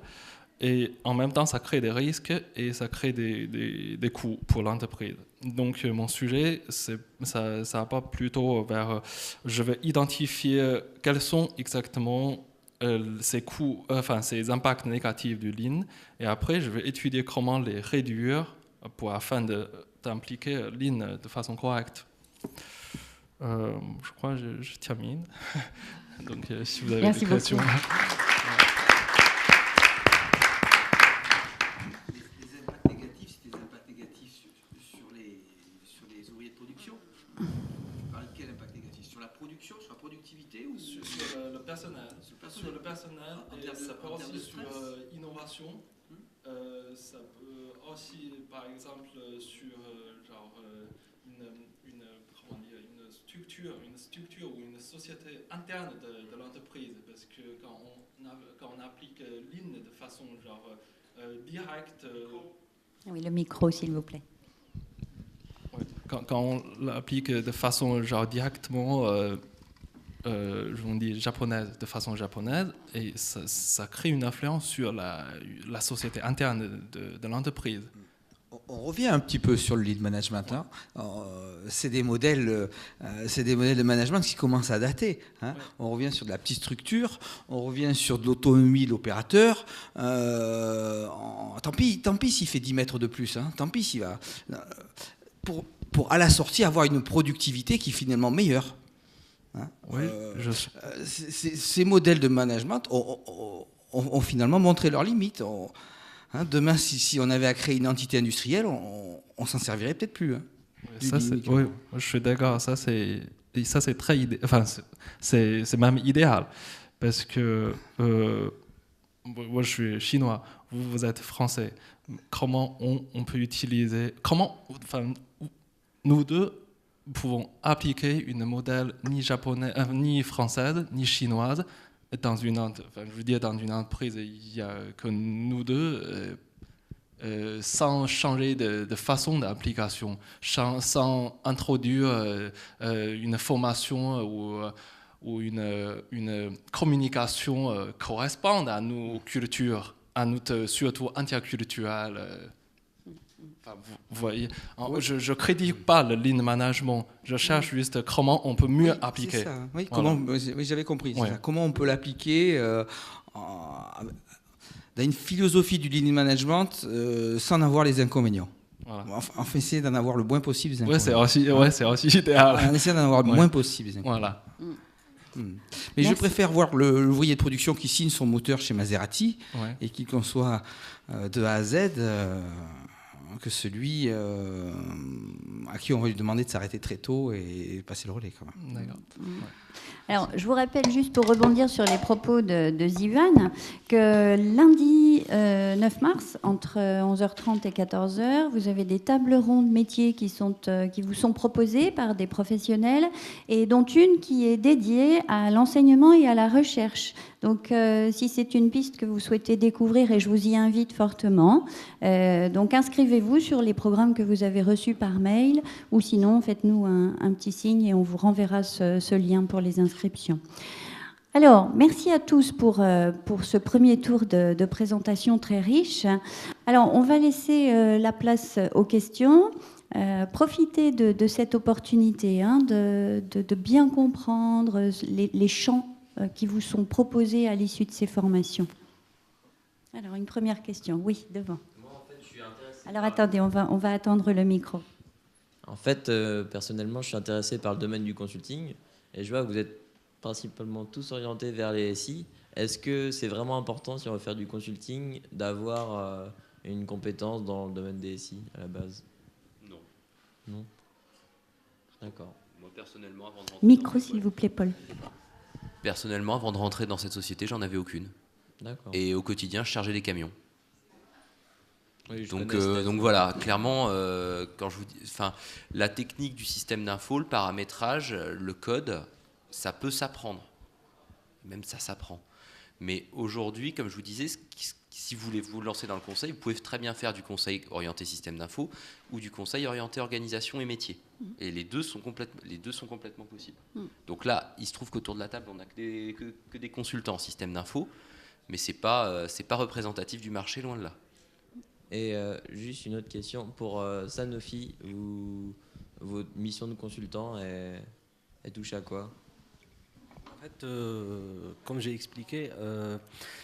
H: et en même temps ça crée des risques et ça crée des coûts pour l'entreprise. Donc mon sujet, ça va plutôt vers je vais identifier quels sont exactement ces coûts, ces impacts négatifs du Lean, et après je vais étudier comment les réduire afin d'impliquer Lean de façon correcte. Je crois que je termine. Donc si vous avez des questions.
C: Les impacts négatifs, c'est des impacts négatifs sur les ouvriers de production. Vous parlez de quel impact négatif? Sur la production, sur la productivité, ou
H: sur le personnel? sur le personnel, et ça peut aussi sur innovation. Ça peut aussi, par exemple, sur une structure ou une société interne de l'entreprise, parce que quand on applique Lean de façon directe.
A: Oui, le micro, s'il vous plaît.
H: Quand on l'applique de façon directement je dis japonaise, de façon japonaise, et ça crée une influence sur la société interne de l'entreprise.
C: On revient un petit peu sur le lead management. Hein. C'est des modèles de management qui commencent à dater. Hein. Ouais. On revient sur de la petite structure, on revient sur de l'autonomie de l'opérateur. Tant pis s'il fait 10 mètres de plus. Hein. Tant pis s'il va... Pour à la sortie avoir une productivité qui est finalement meilleure. Hein.
H: Oui,
C: ces modèles de management ont finalement montré leurs limites. Hein, demain, si on avait à créer une entité industrielle, on s'en servirait peut-être plus. Hein,
H: oui, je suis d'accord. Ça c'est très c'est même idéal, parce que moi je suis chinois, vous êtes français. Comment on peut utiliser, nous deux pouvons appliquer une modèle ni japonaise, ni française, ni chinoise dans une entreprise. Il n'y a que nous deux, sans changer de façon d'application, sans introduire une formation ou une communication correspondant à nos cultures, surtout interculturelles. Vous voyez, je ne critique pas le lean management, je cherche juste comment on peut mieux appliquer.
C: C'est ça. Oui, voilà. Oui, j'avais compris. Ouais. Ça. Comment on peut l'appliquer dans une philosophie du lean management sans avoir les inconvénients. Voilà. Enfin, essayer d'en avoir le moins possible les inconvénients.
H: C'est aussi idéal.
C: On essaie d'en avoir le moins possible les inconvénients.
H: Voilà.
C: Mais je préfère voir l'ouvrier de production qui signe son moteur chez Maserati et qui conçoit de A à Z que celui à qui on va lui demander de s'arrêter très tôt et passer le relais. Quand même.
H: D'accord.
A: Alors, je vous rappelle, juste pour rebondir sur les propos de Zivan, que lundi 9 mars, entre 11h30 et 14h, vous avez des tables rondes métiers qui vous sont proposées par des professionnels, et dont une qui est dédiée à l'enseignement et à la recherche. Donc, si c'est une piste que vous souhaitez découvrir, et je vous y invite fortement, donc inscrivez-vous sur les programmes que vous avez reçus par mail, ou sinon, faites-nous un petit signe et on vous renverra ce lien pour les inscriptions. Alors, merci à tous pour ce premier tour de présentation très riche. Alors, on va laisser la place aux questions. Profitez de cette opportunité de bien comprendre les champs qui vous sont proposés à l'issue de ces formations. Alors, une première question. Oui, devant.
I: Moi, en fait, je suis intéressé.
A: Alors, attendez, on va attendre le micro.
I: En fait, personnellement, je suis intéressé par le domaine du consulting et je vois que vous êtes principalement tous orientés vers les SI. Est-ce que c'est vraiment important, si on veut faire du consulting, d'avoir une compétence dans le domaine des SI à la base?
E: Non.
I: Non. D'accord.
E: Moi, personnellement, avant de rentrer
A: micro, s'il vous plaît, Paul.
E: Personnellement, avant de rentrer dans cette société, j'en avais aucune.
I: D'accord.
E: Et au quotidien, je chargeais des camions.
I: Oui,
E: donc voilà, clairement, quand je vous dis, la technique du système d'info, le paramétrage, le code, ça peut s'apprendre. Même ça s'apprend. Mais aujourd'hui, comme je vous disais, si vous voulez vous lancer dans le conseil, vous pouvez très bien faire du conseil orienté système d'info ou du conseil orienté organisation et métier. Et les deux sont complètement possibles. Donc là, il se trouve qu'autour de la table, on n'a que des consultants en système d'info, mais c'est pas représentatif du marché, loin de là.
I: Et juste une autre question, pour Sanofi, votre mission de consultant, elle touche à quoi?
G: En fait, comme j'ai expliqué,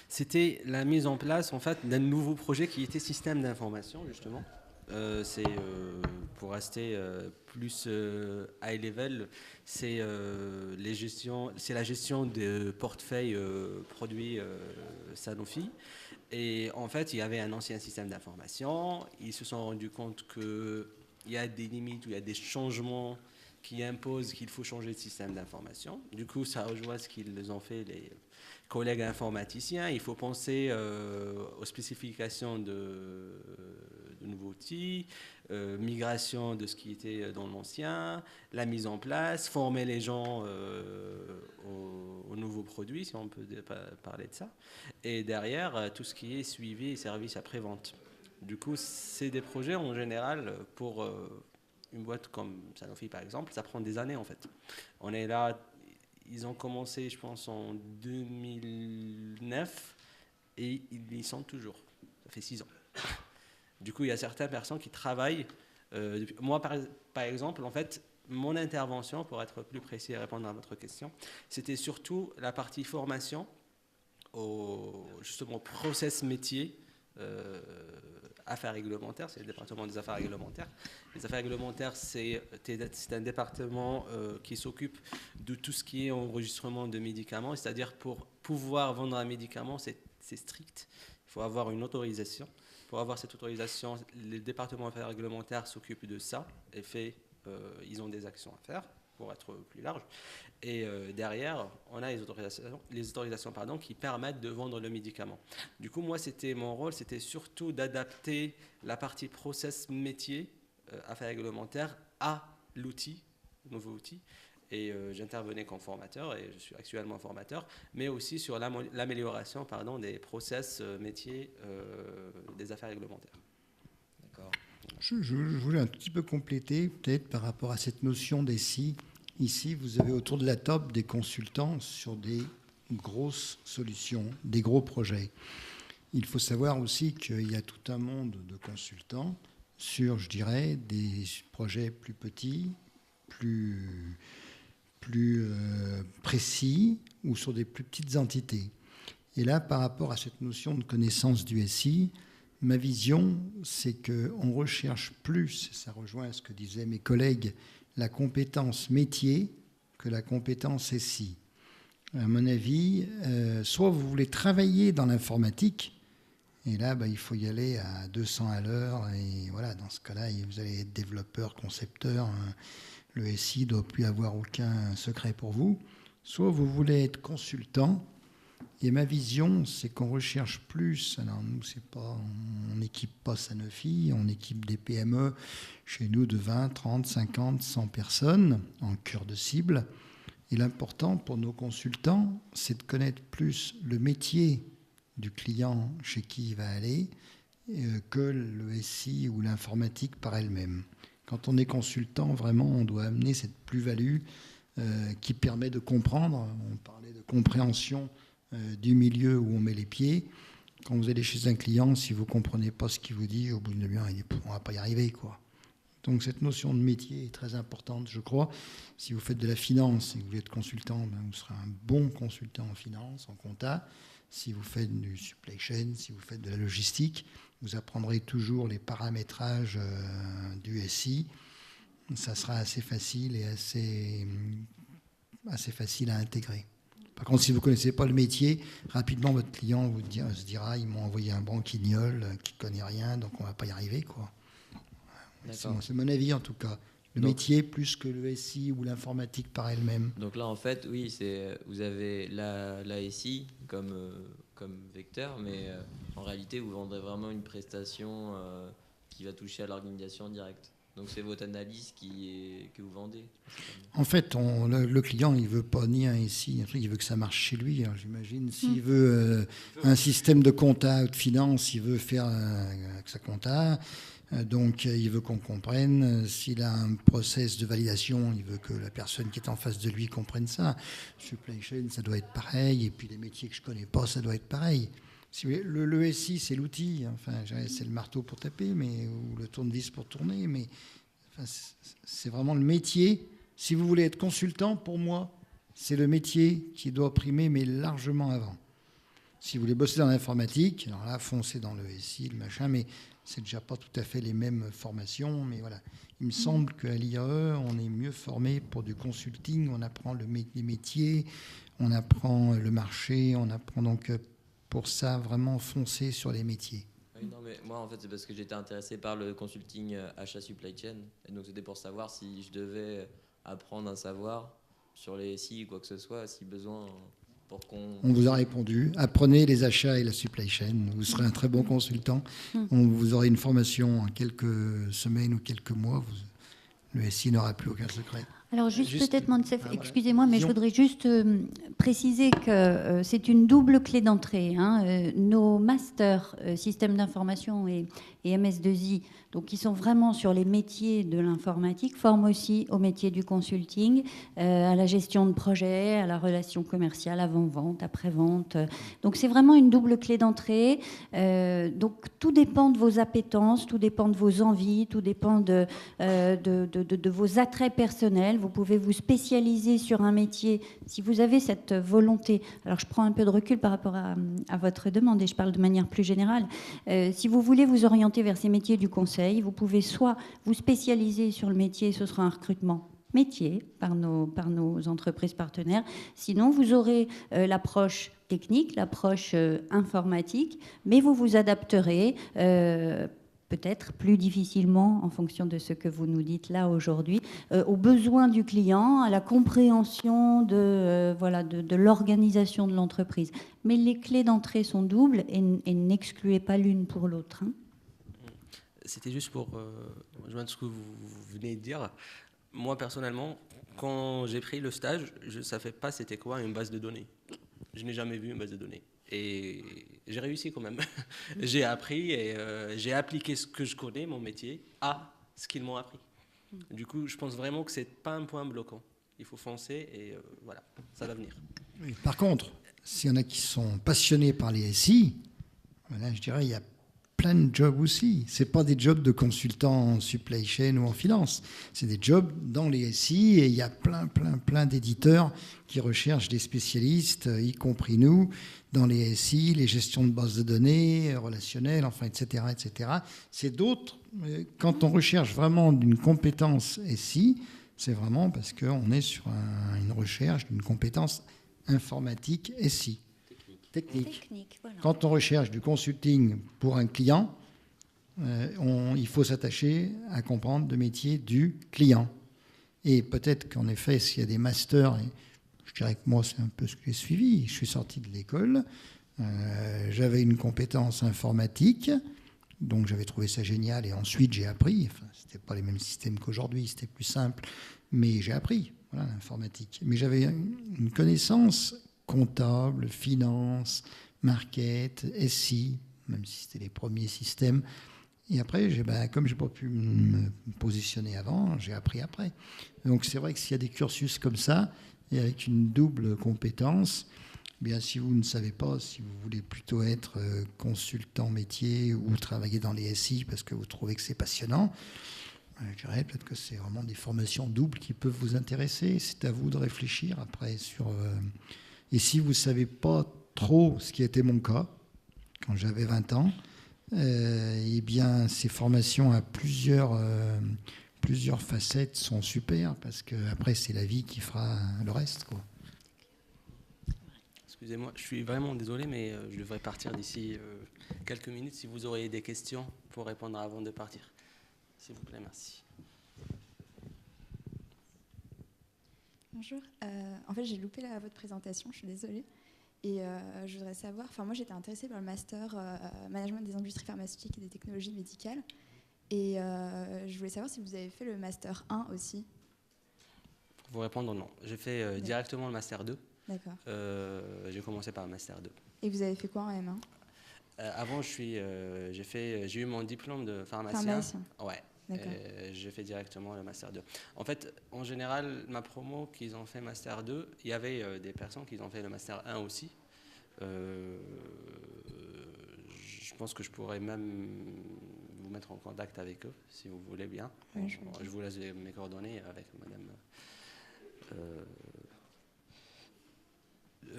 G: c'était la mise en place en fait, d'un nouveau projet qui était système d'information, justement. C'est pour rester plus high level, c'est la gestion de portefeuille produits Sanofi. Et en fait, il y avait un ancien système d'information. Ils se sont rendus compte qu'il y a des limites, où il y a des changements qui imposent qu'il faut changer de système d'information. Du coup, ça rejoint ce qu'ils ont fait, collègues informaticiens, il faut penser aux spécifications de nouveaux outils, migration de ce qui était dans l'ancien, la mise en place, former les gens aux nouveaux produits, si on peut parler de ça. Et derrière, tout ce qui est suivi et service après-vente. Du coup, c'est des projets en général pour une boîte comme Sanofi par exemple, ça prend des années en fait. On est là, ils ont commencé je pense en 2009 et ils y sont toujours. Ça fait 6 ans. Du coup, il y a certaines personnes qui travaillent. Moi par exemple, en fait, mon intervention, pour être plus précis et répondre à votre question, c'était surtout la partie formation justement au process métier. Affaires réglementaires, c'est le département des affaires réglementaires. Les affaires réglementaires, c'est un département qui s'occupe de tout ce qui est enregistrement de médicaments, c'est-à-dire pour pouvoir vendre un médicament, c'est strict. Il faut avoir une autorisation. Pour avoir cette autorisation, le département des affaires réglementaires s'occupe de ça et ils ont des actions à faire pour être plus large. Et derrière, on a les autorisations qui permettent de vendre le médicament. Du coup, moi, mon rôle, c'était surtout d'adapter la partie process métier, affaires réglementaires, à l'outil, nouveau outil. Et j'intervenais comme formateur, et je suis actuellement formateur, mais aussi sur l'amélioration des process métiers des affaires réglementaires.
I: D'accord.
D: Je voulais un petit peu compléter, peut-être par rapport à cette notion des SI. Ici, vous avez autour de la table des consultants sur des grosses solutions, des gros projets. Il faut savoir aussi qu'il y a tout un monde de consultants sur, je dirais, des projets plus petits, plus précis ou sur des plus petites entités. Et là, par rapport à cette notion de connaissance du SI, ma vision, c'est qu'on recherche plus, ça rejoint ce que disaient mes collègues, la compétence métier que la compétence SI. À mon avis, soit vous voulez travailler dans l'informatique, et là, il faut y aller à 200 à l'heure, et voilà, dans ce cas-là, vous allez être développeur, concepteur, le SI ne doit plus avoir aucun secret pour vous. Soit vous voulez être consultant, et ma vision, c'est qu'on recherche plus. Alors nous, on n'équipe pas Sanofi, on équipe des PME chez nous de 20, 30, 50, 100 personnes en cœur de cible. Et l'important pour nos consultants, c'est de connaître plus le métier du client chez qui il va aller que le SI ou l'informatique par elle-même. Quand on est consultant, vraiment, on doit amener cette plus-value qui permet de comprendre. On parlait de compréhension du milieu où on met les pieds. Quand vous allez chez un client, si vous ne comprenez pas ce qu'il vous dit, au bout d'une demi-heure, on ne va pas y arriver, quoi. Donc cette notion de métier est très importante, je crois. Si vous faites de la finance et que vous êtes consultant, vous serez un bon consultant en finance, en compta. Si vous faites du supply chain, si vous faites de la logistique, vous apprendrez toujours les paramétrages du SI. Ça sera assez facile et assez facile à intégrer. Par contre, si vous ne connaissez pas le métier, rapidement, votre client se dira, ils m'ont envoyé un branquignol qui ne connaît rien, donc on ne va pas y arriver, quoi. C'est mon avis, en tout cas. Le métier plus que le SI ou l'informatique par elle-même.
I: Donc là, en fait, oui, vous avez la SI comme vecteur, mais en réalité, vous vendrez vraiment une prestation qui va toucher à l'organisation directe. Donc c'est votre analyse que vous vendez.
D: En fait, le client, il ne veut pas ni un SI, il veut que ça marche chez lui. Alors, j'imagine, s'il veut un système de compta ou de finance, il veut faire avec sa compta. Donc il veut qu'on comprenne. S'il a un process de validation, il veut que la personne qui est en face de lui comprenne ça. Supply chain, ça doit être pareil. Et puis les métiers que je ne connais pas, ça doit être pareil. Si vous voulez, le SI, c'est l'outil. Enfin, c'est le marteau pour taper, ou le tournevis pour tourner. Mais c'est vraiment le métier. Si vous voulez être consultant, pour moi, c'est le métier qui doit primer, mais largement avant. Si vous voulez bosser dans l'informatique, alors là, foncez dans le SI, le machin, mais c'est déjà pas tout à fait les mêmes formations. Mais voilà, il me semble qu'à l'IAE, on est mieux formé pour du consulting. On apprend les métiers, on apprend le marché, on apprend donc pour ça vraiment foncer sur les métiers.
I: Oui, non, mais moi, en fait, c'est parce que j'étais intéressé par le consulting achat supply chain. Et donc, c'était pour savoir si je devais apprendre un savoir sur les SI ou quoi que ce soit, si besoin. pour qu'on...
D: On vous a répondu. Apprenez les achats et la supply chain. Vous serez un très bon consultant. Vous aurez une formation en quelques semaines ou quelques mois. Le SI n'aura plus aucun secret.
A: Alors juste peut-être, Moncef,
D: voilà.
A: excusez-moi, mais je voudrais juste préciser que c'est une double clé d'entrée. Nos masters système d'information et MS2I, donc qui sont vraiment sur les métiers de l'informatique, forment aussi au métier du consulting, à la gestion de projet, à la relation commerciale, avant-vente, après-vente. Donc c'est vraiment une double clé d'entrée. Donc tout dépend de vos appétences, tout dépend de vos envies, tout dépend de vos attraits personnels. Vous pouvez vous spécialiser sur un métier si vous avez cette volonté. Alors je prends un peu de recul par rapport à votre demande et je parle de manière plus générale. Si vous voulez vous orienter vers ces métiers du conseil, vous pouvez soit vous spécialiser sur le métier, ce sera un recrutement métier par nos entreprises partenaires. Sinon, vous aurez l'approche technique, l'approche informatique, mais vous vous adapterez peut-être plus difficilement, en fonction de ce que vous nous dites là aujourd'hui, aux besoins du client, à la compréhension de l'organisation de l'entreprise. Mais les clés d'entrée sont doubles et n'excluez pas l'une pour l'autre.
G: C'était juste pour rejoindre ce que vous venez de dire. Moi, personnellement, quand j'ai pris le stage, je ne savais pas c'était quoi une base de données. Je n'ai jamais vu une base de données. Et j'ai réussi quand même. J'ai appris et j'ai appliqué ce que je connais, mon métier, à ce qu'ils m'ont appris. Du coup, je pense vraiment que ce n'est pas un point bloquant. Il faut foncer et voilà, ça va venir.
D: Oui. Par contre, s'il y en a qui sont passionnés par les SI, voilà, je dirais il y a plein de jobs aussi. Ce n'est pas des jobs de consultant en supply chain ou en finance. C'est des jobs dans les SI et il y a plein d'éditeurs qui recherchent des spécialistes, y compris nous, dans les SI, les gestions de bases de données, relationnelles, enfin, etc. etc. C'est d'autres. Quand on recherche vraiment d'une compétence SI, c'est vraiment parce qu'on est sur une recherche d'une compétence informatique SI. Technique. Voilà. Quand on recherche du consulting pour un client, il faut s'attacher à comprendre le métier du client. Et peut-être qu'en effet, s'il y a des masters, et je dirais que moi, c'est un peu ce que j'ai suivi. Je suis sorti de l'école, j'avais une compétence informatique, donc j'avais trouvé ça génial. Et ensuite, j'ai appris. Enfin, ce n'était pas les mêmes systèmes qu'aujourd'hui, c'était plus simple, mais j'ai appris l'informatique. Mais j'avais une connaissance comptable, finance, market, SI, même si c'était les premiers systèmes. Et après, comme je n'ai pas pu me positionner avant, j'ai appris après. Donc c'est vrai que s'il y a des cursus comme ça, et avec une double compétence, bien, si vous ne savez pas, si vous voulez plutôt être consultant métier ou travailler dans les SI parce que vous trouvez que c'est passionnant, je dirais peut-être que c'est vraiment des formations doubles qui peuvent vous intéresser. C'est à vous de réfléchir après sur... Et si vous ne savez pas trop, ce qui était mon cas, quand j'avais 20 ans, eh bien, ces formations à plusieurs facettes sont super, parce qu'après, c'est la vie qui fera le reste, quoi.
G: Excusez-moi, je suis vraiment désolé, mais je devrais partir d'ici quelques minutes. Si vous auriez des questions pour répondre avant de partir. S'il vous plaît, merci.
J: Bonjour. En fait, j'ai loupé votre présentation, je suis désolée. Et je voudrais savoir, moi j'étais intéressée par le master management des industries pharmaceutiques et des technologies médicales. Et je voulais savoir si vous avez fait le master 1 aussi.
G: Pour vous répondre, non. J'ai fait directement le master 2.
J: D'accord.
G: J'ai commencé par le master 2.
J: Et vous avez fait quoi en M1 ?
G: Avant, j'ai eu mon diplôme de pharmacien. Ouais. J'ai fait directement le Master 2. En fait, en général, ma promo qu'ils ont fait Master 2, il y avait des personnes qui ont fait le Master 1 aussi. Je pense que je pourrais même vous mettre en contact avec eux, si vous voulez bien.
J: Oui,
G: je vous laisse mes coordonnées avec madame.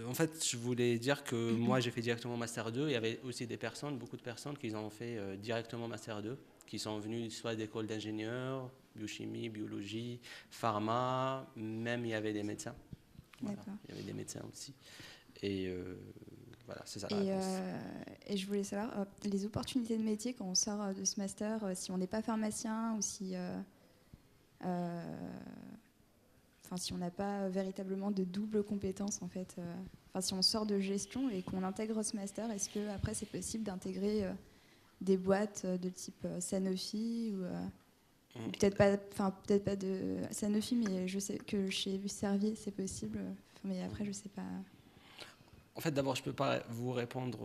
G: En fait, je voulais dire que moi, j'ai fait directement Master 2. Il y avait aussi beaucoup de personnes qui ont fait directement Master 2, qui sont venus soit d'écoles d'ingénieurs, biochimie, biologie, pharma, même il y avait des médecins. Voilà. Il y avait des médecins aussi. Et voilà, c'est ça la réponse.
J: Et je voulais savoir, les opportunités de métier quand on sort de ce master, si on n'est pas pharmacien ou si on n'a pas véritablement de double compétence en fait. enfin, si on sort de gestion et qu'on intègre ce master, est-ce que après c'est possible d'intégrer des boîtes de type Sanofi ou peut-être pas de Sanofi, mais je sais que chez Servier c'est possible. Mais après je sais pas.
G: En fait, d'abord, je ne peux pas vous répondre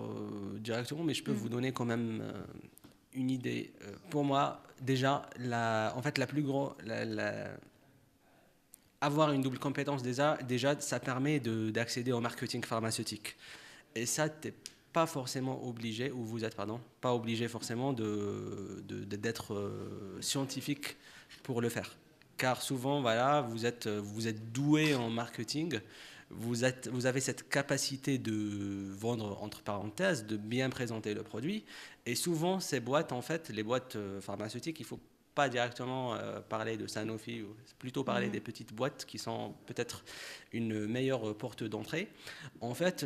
G: directement, mais je peux vous donner quand même une idée. Pour moi, déjà, la plus grande, avoir une double compétence déjà, ça permet d'accéder au marketing pharmaceutique. Et ça, tu n'es pas forcément obligé, ou vous êtes, pas obligé forcément d'être scientifique pour le faire. Car souvent, voilà, vous êtes doué en marketing. Vous avez cette capacité de vendre, entre parenthèses, de bien présenter le produit. Et souvent, ces boîtes, en fait, les boîtes pharmaceutiques, il ne faut pas directement parler de Sanofi, plutôt parler des petites boîtes qui sont peut-être une meilleure porte d'entrée. En fait,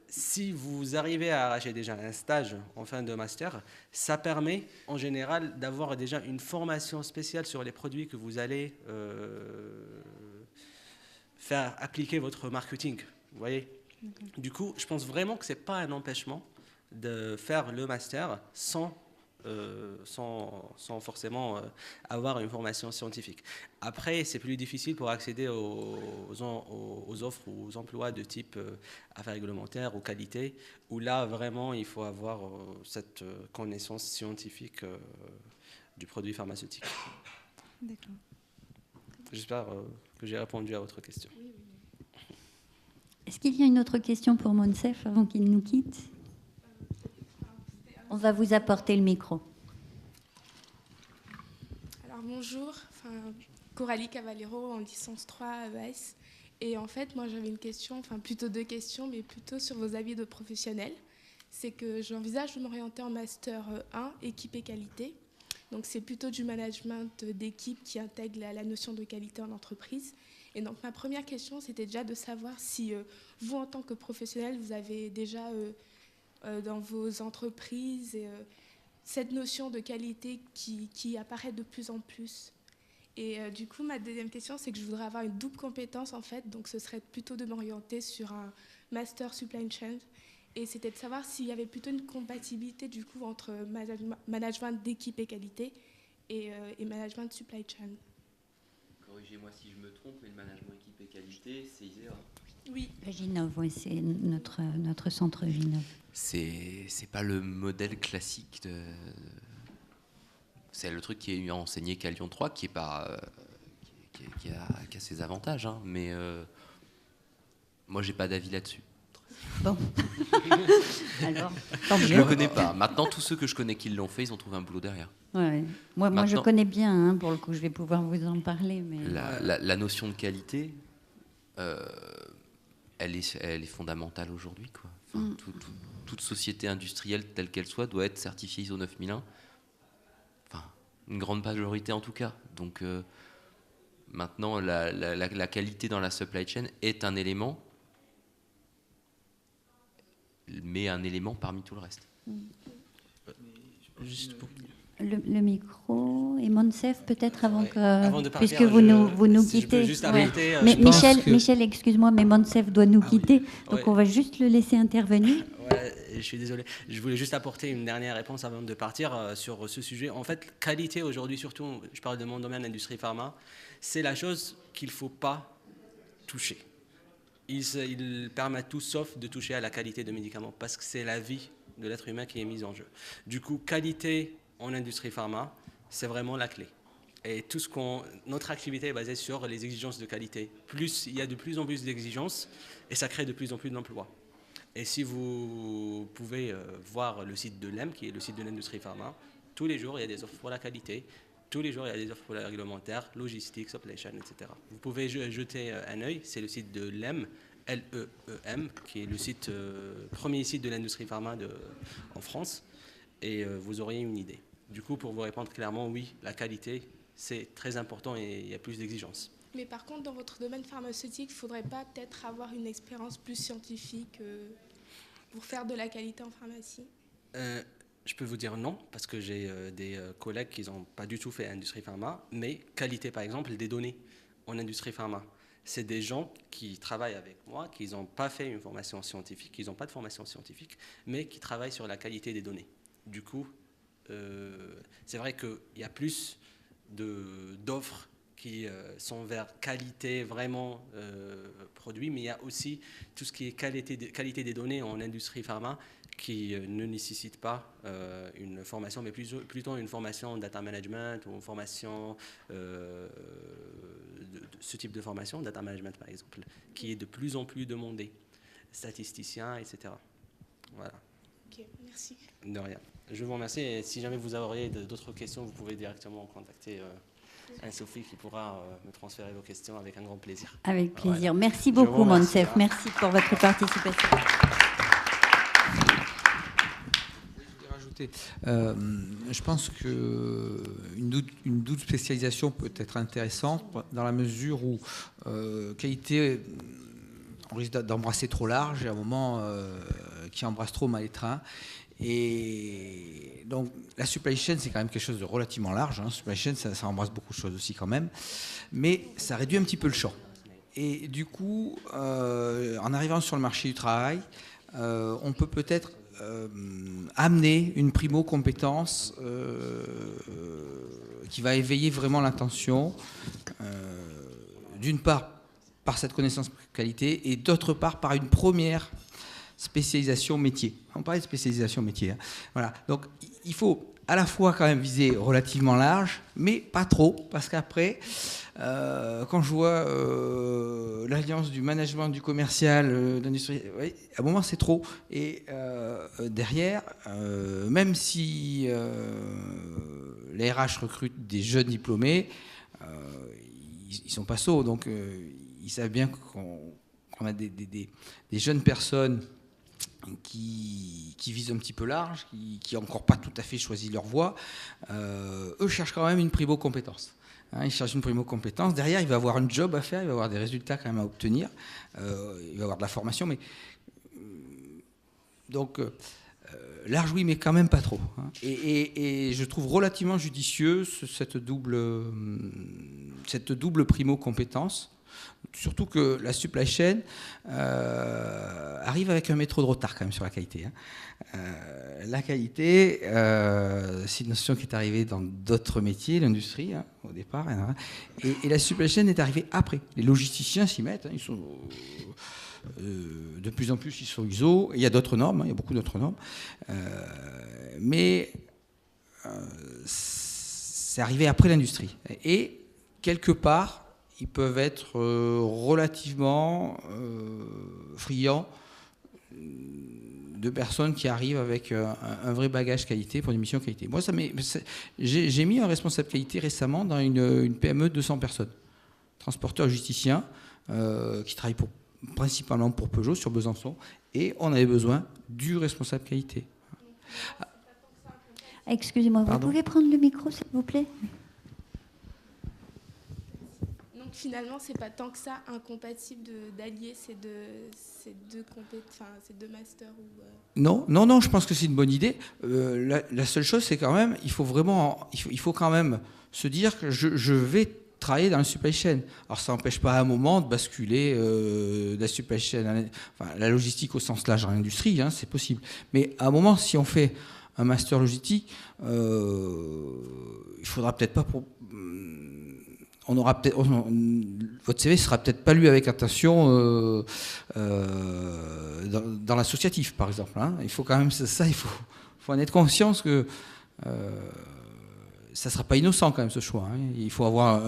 G: si vous arrivez à arracher déjà un stage en fin de master, ça permet en général d'avoir déjà une formation spéciale sur les produits que vous allez faire appliquer votre marketing, vous voyez. Du coup, je pense vraiment que ce n'est pas un empêchement de faire le master sans forcément avoir une formation scientifique. Après, c'est plus difficile pour accéder aux offres ou aux emplois de type affaires réglementaires ou qualité, où là, vraiment, il faut avoir cette connaissance scientifique du produit pharmaceutique.
J: D'accord.
G: J'espère que j'ai répondu à votre question.
A: Est-ce qu'il y a une autre question pour Monsef avant qu'il nous quitte? On va vous apporter le micro.
K: Alors bonjour, Coralie Cavallero en licence 3 à EAS. Et en fait, moi j'avais une question, plutôt deux questions, mais plutôt sur vos avis de professionnels. C'est que j'envisage de m'orienter en master 1, équipe et qualité. Donc c'est plutôt du management d'équipe qui intègre la notion de qualité en entreprise. Et donc ma première question, c'était déjà de savoir si vous, en tant que professionnel, vous avez déjà dans vos entreprises cette notion de qualité qui apparaît de plus en plus. Et du coup, ma deuxième question, c'est que je voudrais avoir une double compétence en fait. Donc ce serait plutôt de m'orienter sur un master supply chain. Et c'était de savoir s'il y avait plutôt une compatibilité du coup entre management d'équipe et qualité et management de supply chain.
E: Corrigez-moi si je me trompe, mais le management équipe et qualité, c'est ISEA.
K: Oui.
A: Ginov, oui, c'est notre centre Ginov.
E: C'est pas le modèle classique de. C'est le truc qui est enseigné qu'à Lyon 3, qui a ses avantages, hein, mais moi j'ai pas d'avis là-dessus.
A: Bon. Alors, tant mieux.
E: Je le connais pas. Maintenant, tous ceux que je connais qui l'ont fait, ils ont trouvé un boulot derrière.
A: Ouais. Moi, je connais bien, hein, pour le coup, je vais pouvoir vous en parler. Mais...
E: La notion de qualité, elle est fondamentale aujourd'hui, quoi. Enfin, toute société industrielle, telle qu'elle soit, doit être certifiée ISO 9001. Enfin, une grande majorité en tout cas. Donc, maintenant, la qualité dans la supply chain est un élément, mais un élément parmi tout le reste.
G: Juste pour...
A: le micro et Monsef peut-être avant
G: de partir,
A: puisque vous nous quittez. Mais Michel, excuse-moi, mais Monsef doit nous quitter, donc on va juste le laisser intervenir.
G: Ouais, je suis désolé. Je voulais juste apporter une dernière réponse avant de partir sur ce sujet. En fait, qualité aujourd'hui, surtout, je parle de mon domaine, l'industrie pharma, c'est la chose qu'il ne faut pas toucher. Ils permettent tout sauf de toucher à la qualité de médicaments parce que c'est la vie de l'être humain qui est mise en jeu. Du coup, qualité en industrie pharma, c'est vraiment la clé. Et notre activité est basée sur les exigences de qualité. Il y a de plus en plus d'exigences et ça crée de plus en plus d'emplois. Et si vous pouvez voir le site de l'EM, qui est le site de l'industrie pharma, tous les jours, il y a des offres pour la qualité. Tous les jours, il y a des offres pour la réglementaire, logistique, supply chain, etc. Vous pouvez jeter un œil, c'est le site de l'EM, L-E-E-M, qui est le premier site de l'industrie pharma en France, et vous auriez une idée. Du coup, pour vous répondre clairement, oui, la qualité, c'est très important et il y a plus d'exigences.
K: Mais par contre, dans votre domaine pharmaceutique, il ne faudrait pas peut-être avoir une expérience plus scientifique pour faire de la qualité en pharmacie?
G: Je peux vous dire non, parce que j'ai des collègues qui n'ont pas du tout fait industrie pharma, mais qualité, par exemple, des données en industrie pharma. c'est des gens qui travaillent avec moi, qui n'ont pas fait une formation scientifique, qui n'ont pas de formation scientifique, mais qui travaillent sur la qualité des données. Du coup, c'est vrai qu'il y a plus d'offres qui sont vers qualité vraiment produit, mais il y a aussi tout ce qui est qualité des données en industrie pharma qui ne nécessite pas une formation, mais plutôt une formation data management ou une formation, ce type de formation, data management par exemple, qui est de plus en plus demandé, statisticien, etc. Voilà.
K: Ok, merci.
G: De rien. Je vous remercie et si jamais vous auriez d'autres questions, vous pouvez directement contacter Anne-Sophie qui pourra me transférer vos questions avec un grand plaisir.
A: Avec plaisir.
G: Voilà.
A: Merci beaucoup, Monsef.
G: Hein.
A: Merci pour votre participation.
C: Je pense qu'une double spécialisation peut être intéressante dans la mesure où qualité, on risque d'embrasser trop large et à un moment qui embrasse trop mal les trains. Et donc la supply chain, c'est quand même quelque chose de relativement large. Hein. Supply chain, ça embrasse beaucoup de choses aussi quand même. Mais ça réduit un petit peu le champ. Et du coup, en arrivant sur le marché du travail, on peut peut-être amener une primo-compétence qui va éveiller vraiment l'attention, d'une part par cette connaissance qualité et d'autre part par une première spécialisation métier. On parlait de spécialisation métier. Hein. Voilà. Donc il faut à la fois quand même viser relativement large, mais pas trop, parce qu'après, quand je vois l'alliance du management, du commercial, de l'industrie, oui, à un moment c'est trop. Et derrière, même si les RH recrutent des jeunes diplômés, ils ne sont pas sots, donc ils savent bien qu'on a des jeunes personnes qui visent un petit peu large, qui n'ont encore pas tout à fait choisi leur voie. Eux cherchent quand même une primo-compétence. Hein, il cherche une primo-compétence. Derrière, il va avoir un job à faire, il va avoir des résultats quand même à obtenir. Il va avoir de la formation. Mais donc, large, oui, mais quand même pas trop. Hein. Et je trouve relativement judicieux cette double primo-compétence. Surtout que la supply chain arrive avec un métro de retard quand même sur la qualité. Hein. La qualité, c'est une notion qui est arrivée dans d'autres métiers, l'industrie, hein, au départ. Et la supply chain est arrivée après. Les logisticiens s'y mettent. Hein, ils sont, de plus en plus, ils sont ISO. Il y a d'autres normes, hein, il y a beaucoup d'autres normes. Mais c'est arrivé après l'industrie. Et quelque part, ils peuvent être relativement friands de personnes qui arrivent avec un vrai bagage qualité pour une mission qualité. Moi, j'ai mis un responsable qualité récemment dans une PME de 200 personnes, transporteur logisticien, qui travaille principalement pour Peugeot sur Besançon, et on avait besoin du responsable qualité.
A: Excusez-moi, vous pouvez prendre le micro, s'il vous plaît ?
K: Finalement, c'est pas tant que ça incompatible d'allier ces deux masters
C: Non, je pense que c'est une bonne idée. La seule chose, c'est quand même, il faut quand même se dire que je vais travailler dans la supply chain. Alors, ça n'empêche pas à un moment de basculer de la supply chain, enfin, la logistique au sens large en industrie, hein, c'est possible. Mais à un moment, si on fait un master logistique, il faudra peut-être pas votre CV sera peut-être pas lu avec attention dans l'associatif, par exemple. Hein. Il faut quand même ça, il faut en être conscient que ça sera pas innocent quand même ce choix. Hein. Il faut avoir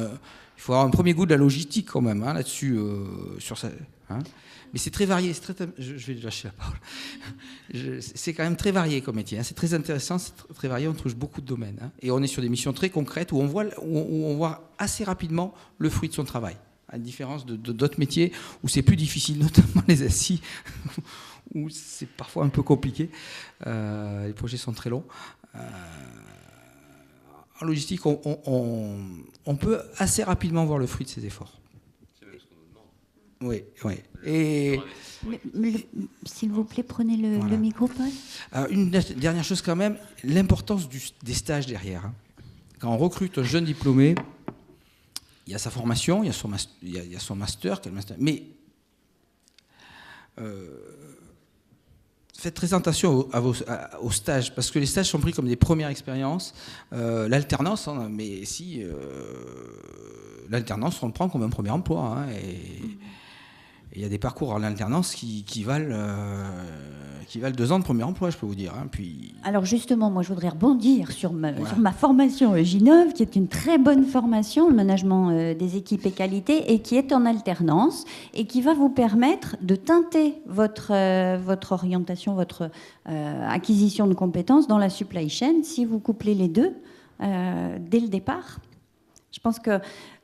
C: un premier goût de la logistique quand même hein, là-dessus, sur ça. Hein. Mais c'est très varié. Je vais lâcher la parole. C'est quand même très varié comme métier. Hein. C'est très intéressant, c'est très varié. On touche beaucoup de domaines. Hein. Et on est sur des missions très concrètes où on voit assez rapidement le fruit de son travail. À la différence d'autres métiers où c'est plus difficile, notamment les assis, où c'est parfois un peu compliqué. Les projets sont très longs. En logistique, on peut assez rapidement voir le fruit de ses efforts. Oui. Et
A: s'il vous plaît, prenez le micro, Paul.
C: Une dernière chose quand même, l'importance des stages derrière. Hein. Quand on recrute un jeune diplômé, il y a sa formation, il y a son master, mais faites très attention aux stages, parce que les stages sont pris comme des premières expériences. L'alternance, hein, mais si l'alternance, on le prend comme un premier emploi, hein, et il y a des parcours en alternance qui valent 2 ans de premier emploi, je peux vous dire. Hein, puis...
A: Alors justement, moi je voudrais rebondir sur ma formation Ginov, qui est une très bonne formation, le management des équipes et qualité, et qui est en alternance, et qui va vous permettre de teinter votre orientation, votre acquisition de compétences dans la supply chain, si vous couplez les deux dès le départ. Je pense que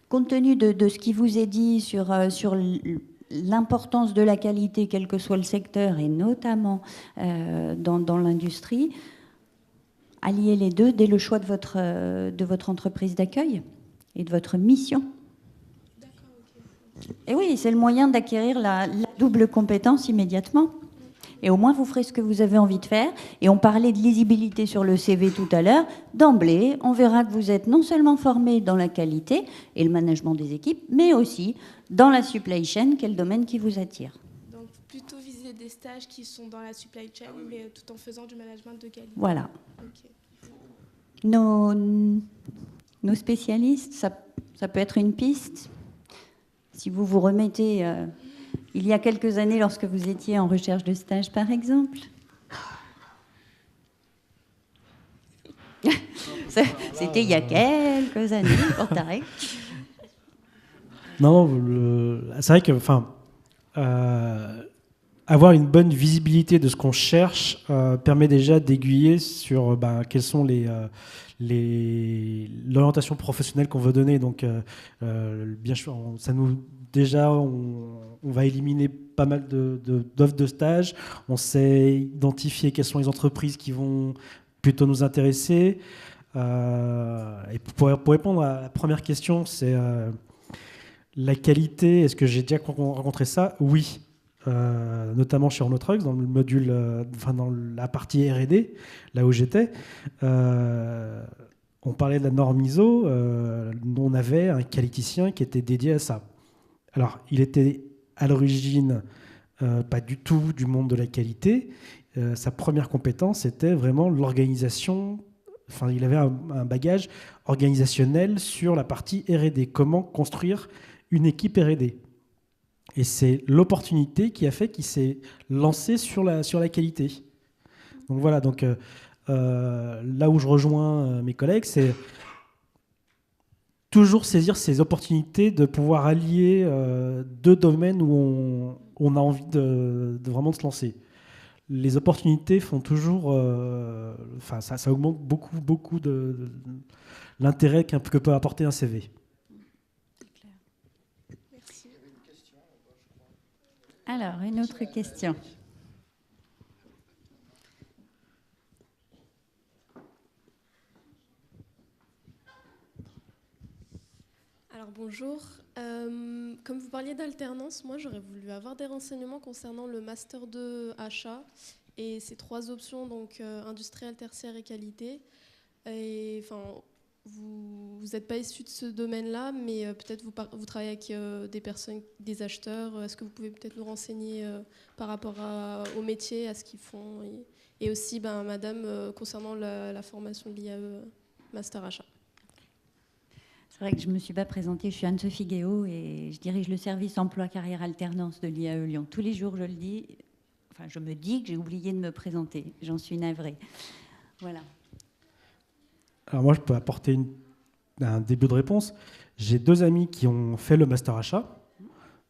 A: compte tenu de ce qui vous est dit sur l'importance de la qualité, quel que soit le secteur, et notamment dans l'industrie, allier les deux dès le choix de votre entreprise d'accueil et de votre mission. Et oui, c'est le moyen d'acquérir la double compétence immédiatement. Et au moins, vous ferez ce que vous avez envie de faire. Et on parlait de lisibilité sur le CV tout à l'heure. D'emblée, on verra que vous êtes non seulement formé dans la qualité et le management des équipes, mais aussi dans la supply chain, quel domaine qui vous attire.
K: Donc, plutôt viser des stages qui sont dans la supply chain, mais tout en faisant du management de qualité.
A: Voilà.
K: Okay.
A: Nos spécialistes, ça peut être une piste. Si vous vous remettez... il y a quelques années, lorsque vous étiez en recherche de stage, par exemple. C'était il y a quelques années, pour Tarek.
F: Non, c'est vrai que, avoir une bonne visibilité de ce qu'on cherche permet déjà d'aiguiller sur quelles sont l'orientation professionnelle qu'on veut donner. Donc, bien sûr, on va éliminer pas mal d'offres de stage. On sait identifier quelles sont les entreprises qui vont plutôt nous intéresser. Et pour répondre à la première question, c'est la qualité. Est-ce que j'ai déjà rencontré ça? Oui. Notamment chez Renault Trucks, dans le module, dans la partie R&D, là où j'étais. On parlait de la norme ISO. On avait un qualiticien qui était dédié à ça. Alors, il était à l'origine pas du tout du monde de la qualité. Sa première compétence était vraiment l'organisation. Enfin, il avait un bagage organisationnel sur la partie R&D. Comment construire une équipe R&D. Et c'est l'opportunité qui a fait qu'il s'est lancé sur la qualité. Donc voilà, là où je rejoins mes collègues, c'est toujours saisir ces opportunités de pouvoir allier 2 domaines où on a envie de vraiment se lancer. Les opportunités font toujours... ça augmente beaucoup de l'intérêt que peut apporter un CV.
A: Alors, une autre question.
L: Alors bonjour, comme vous parliez d'alternance, moi j'aurais voulu avoir des renseignements concernant le Master 2 achat et ces 3 options, donc industriel, tertiaire et qualité. Et, vous n'êtes pas issu de ce domaine-là, mais peut-être vous travaillez avec des personnes, des acheteurs. Est-ce que vous pouvez peut-être nous renseigner par rapport au métier, à ce qu'ils font et aussi, madame, concernant la formation de l'IAE Master Achat.
A: C'est vrai que je ne me suis pas présentée, je suis Anne-Sophie Guéot et je dirige le service emploi carrière alternance de l'IAE Lyon. Tous les jours, je le dis, je me dis que j'ai oublié de me présenter. J'en suis navrée. Voilà.
F: Alors moi, je peux apporter un début de réponse. J'ai 2 amis qui ont fait le master achat.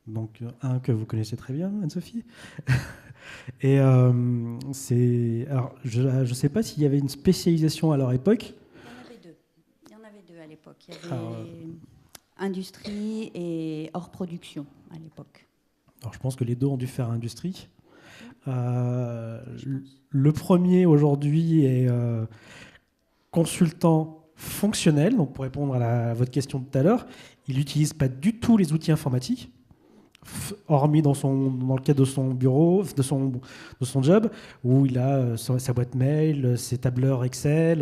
F: Donc un que vous connaissez très bien, Anne-Sophie. Et alors, je ne sais pas s'il y avait une spécialisation à leur époque.
A: Il y en avait deux à l'époque. Il y avait industrie et hors production à l'époque.
F: Alors je pense que les 2 ont dû faire industrie. Le premier aujourd'hui est consultant fonctionnel, donc pour répondre à votre question de tout à l'heure, il n'utilise pas du tout les outils informatiques. hormis dans le cadre de son bureau, de son job, où il a sa boîte mail, ses tableurs Excel,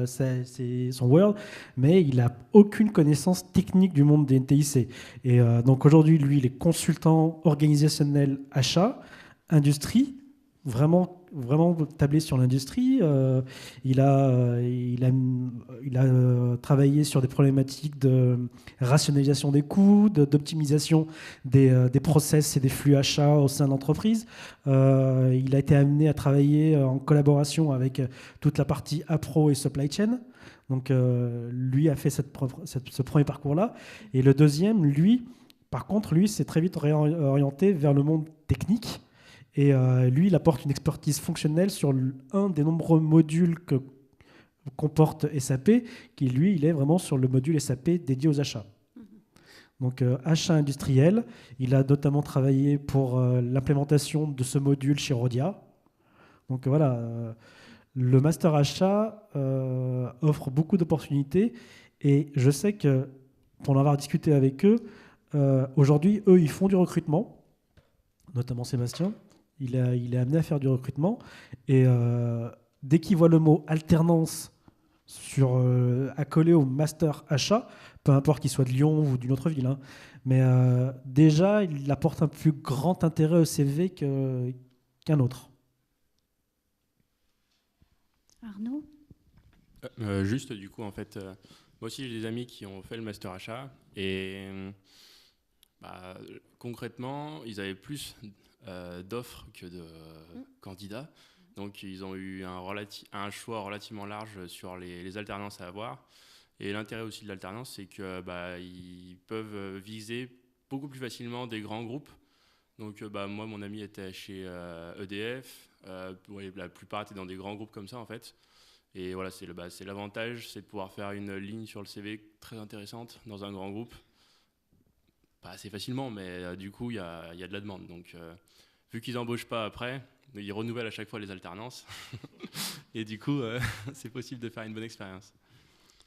F: son Word, mais il n'a aucune connaissance technique du monde des TIC. Et donc aujourd'hui, lui, il est consultant organisationnel achat, industrie, vraiment tablé sur l'industrie. Il a travaillé sur des problématiques de rationalisation des coûts, d'optimisation des process et des flux achats au sein de l'entreprise. Il a été amené à travailler en collaboration avec toute la partie appro et supply chain. Donc lui a fait ce premier parcours-là. Et le deuxième, par contre, s'est très vite orienté vers le monde technique. Et lui, il apporte une expertise fonctionnelle sur un des nombreux modules que comporte SAP, qui lui, il est vraiment sur le module SAP dédié aux achats. Donc achat industriel, il a notamment travaillé pour l'implémentation de ce module chez Rhodia. Donc voilà, le master achat offre beaucoup d'opportunités, et je sais que, pour en avoir discuté avec eux, aujourd'hui, eux, ils font du recrutement, notamment Sébastien. Il est amené à faire du recrutement, et dès qu'il voit le mot alternance accolé au master achat, peu importe qu'il soit de Lyon ou d'une autre ville, hein, mais déjà il apporte un plus grand intérêt au CV qu'un autre.
A: Arnaud ?
B: Juste du coup, en fait, moi aussi j'ai des amis qui ont fait le master achat, et concrètement ils avaient plus d'offres que de candidats. Donc ils ont eu un choix relativement large sur les alternances à avoir. Et l'intérêt aussi de l'alternance, c'est que ils peuvent viser beaucoup plus facilement des grands groupes. Donc moi, mon ami était chez EDF. La plupart étaient dans des grands groupes comme ça, en fait. Et voilà, c'est l'avantage, c'est de pouvoir faire une ligne sur le CV très intéressante dans un grand groupe. Pas assez facilement, mais du coup, il y a de la demande. Donc, vu qu'ils n'embauchent pas après, ils renouvellent à chaque fois les alternances. Et du coup, c'est possible de faire une bonne expérience.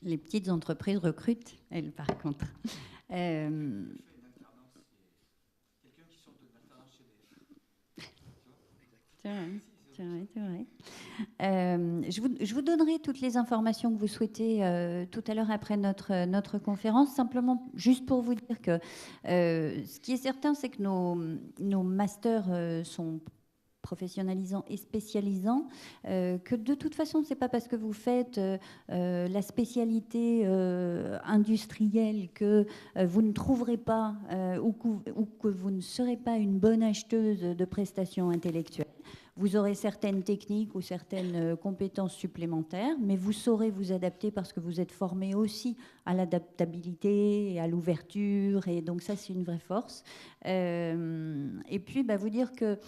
A: Les petites entreprises recrutent, elles, par contre. C'est vrai. Je vous donnerai toutes les informations que vous souhaitez tout à l'heure après notre conférence. Simplement, juste pour vous dire que ce qui est certain, c'est que nos masters sont professionnalisants et spécialisants, que de toute façon, c'est pas parce que vous faites la spécialité industrielle que vous ne trouverez pas ou que vous ne serez pas une bonne acheteuse de prestations intellectuelles. Vous aurez certaines techniques ou certaines compétences supplémentaires, mais vous saurez vous adapter parce que vous êtes formé aussi à l'adaptabilité et à l'ouverture, et donc ça, c'est une vraie force. Et puis, vous dire que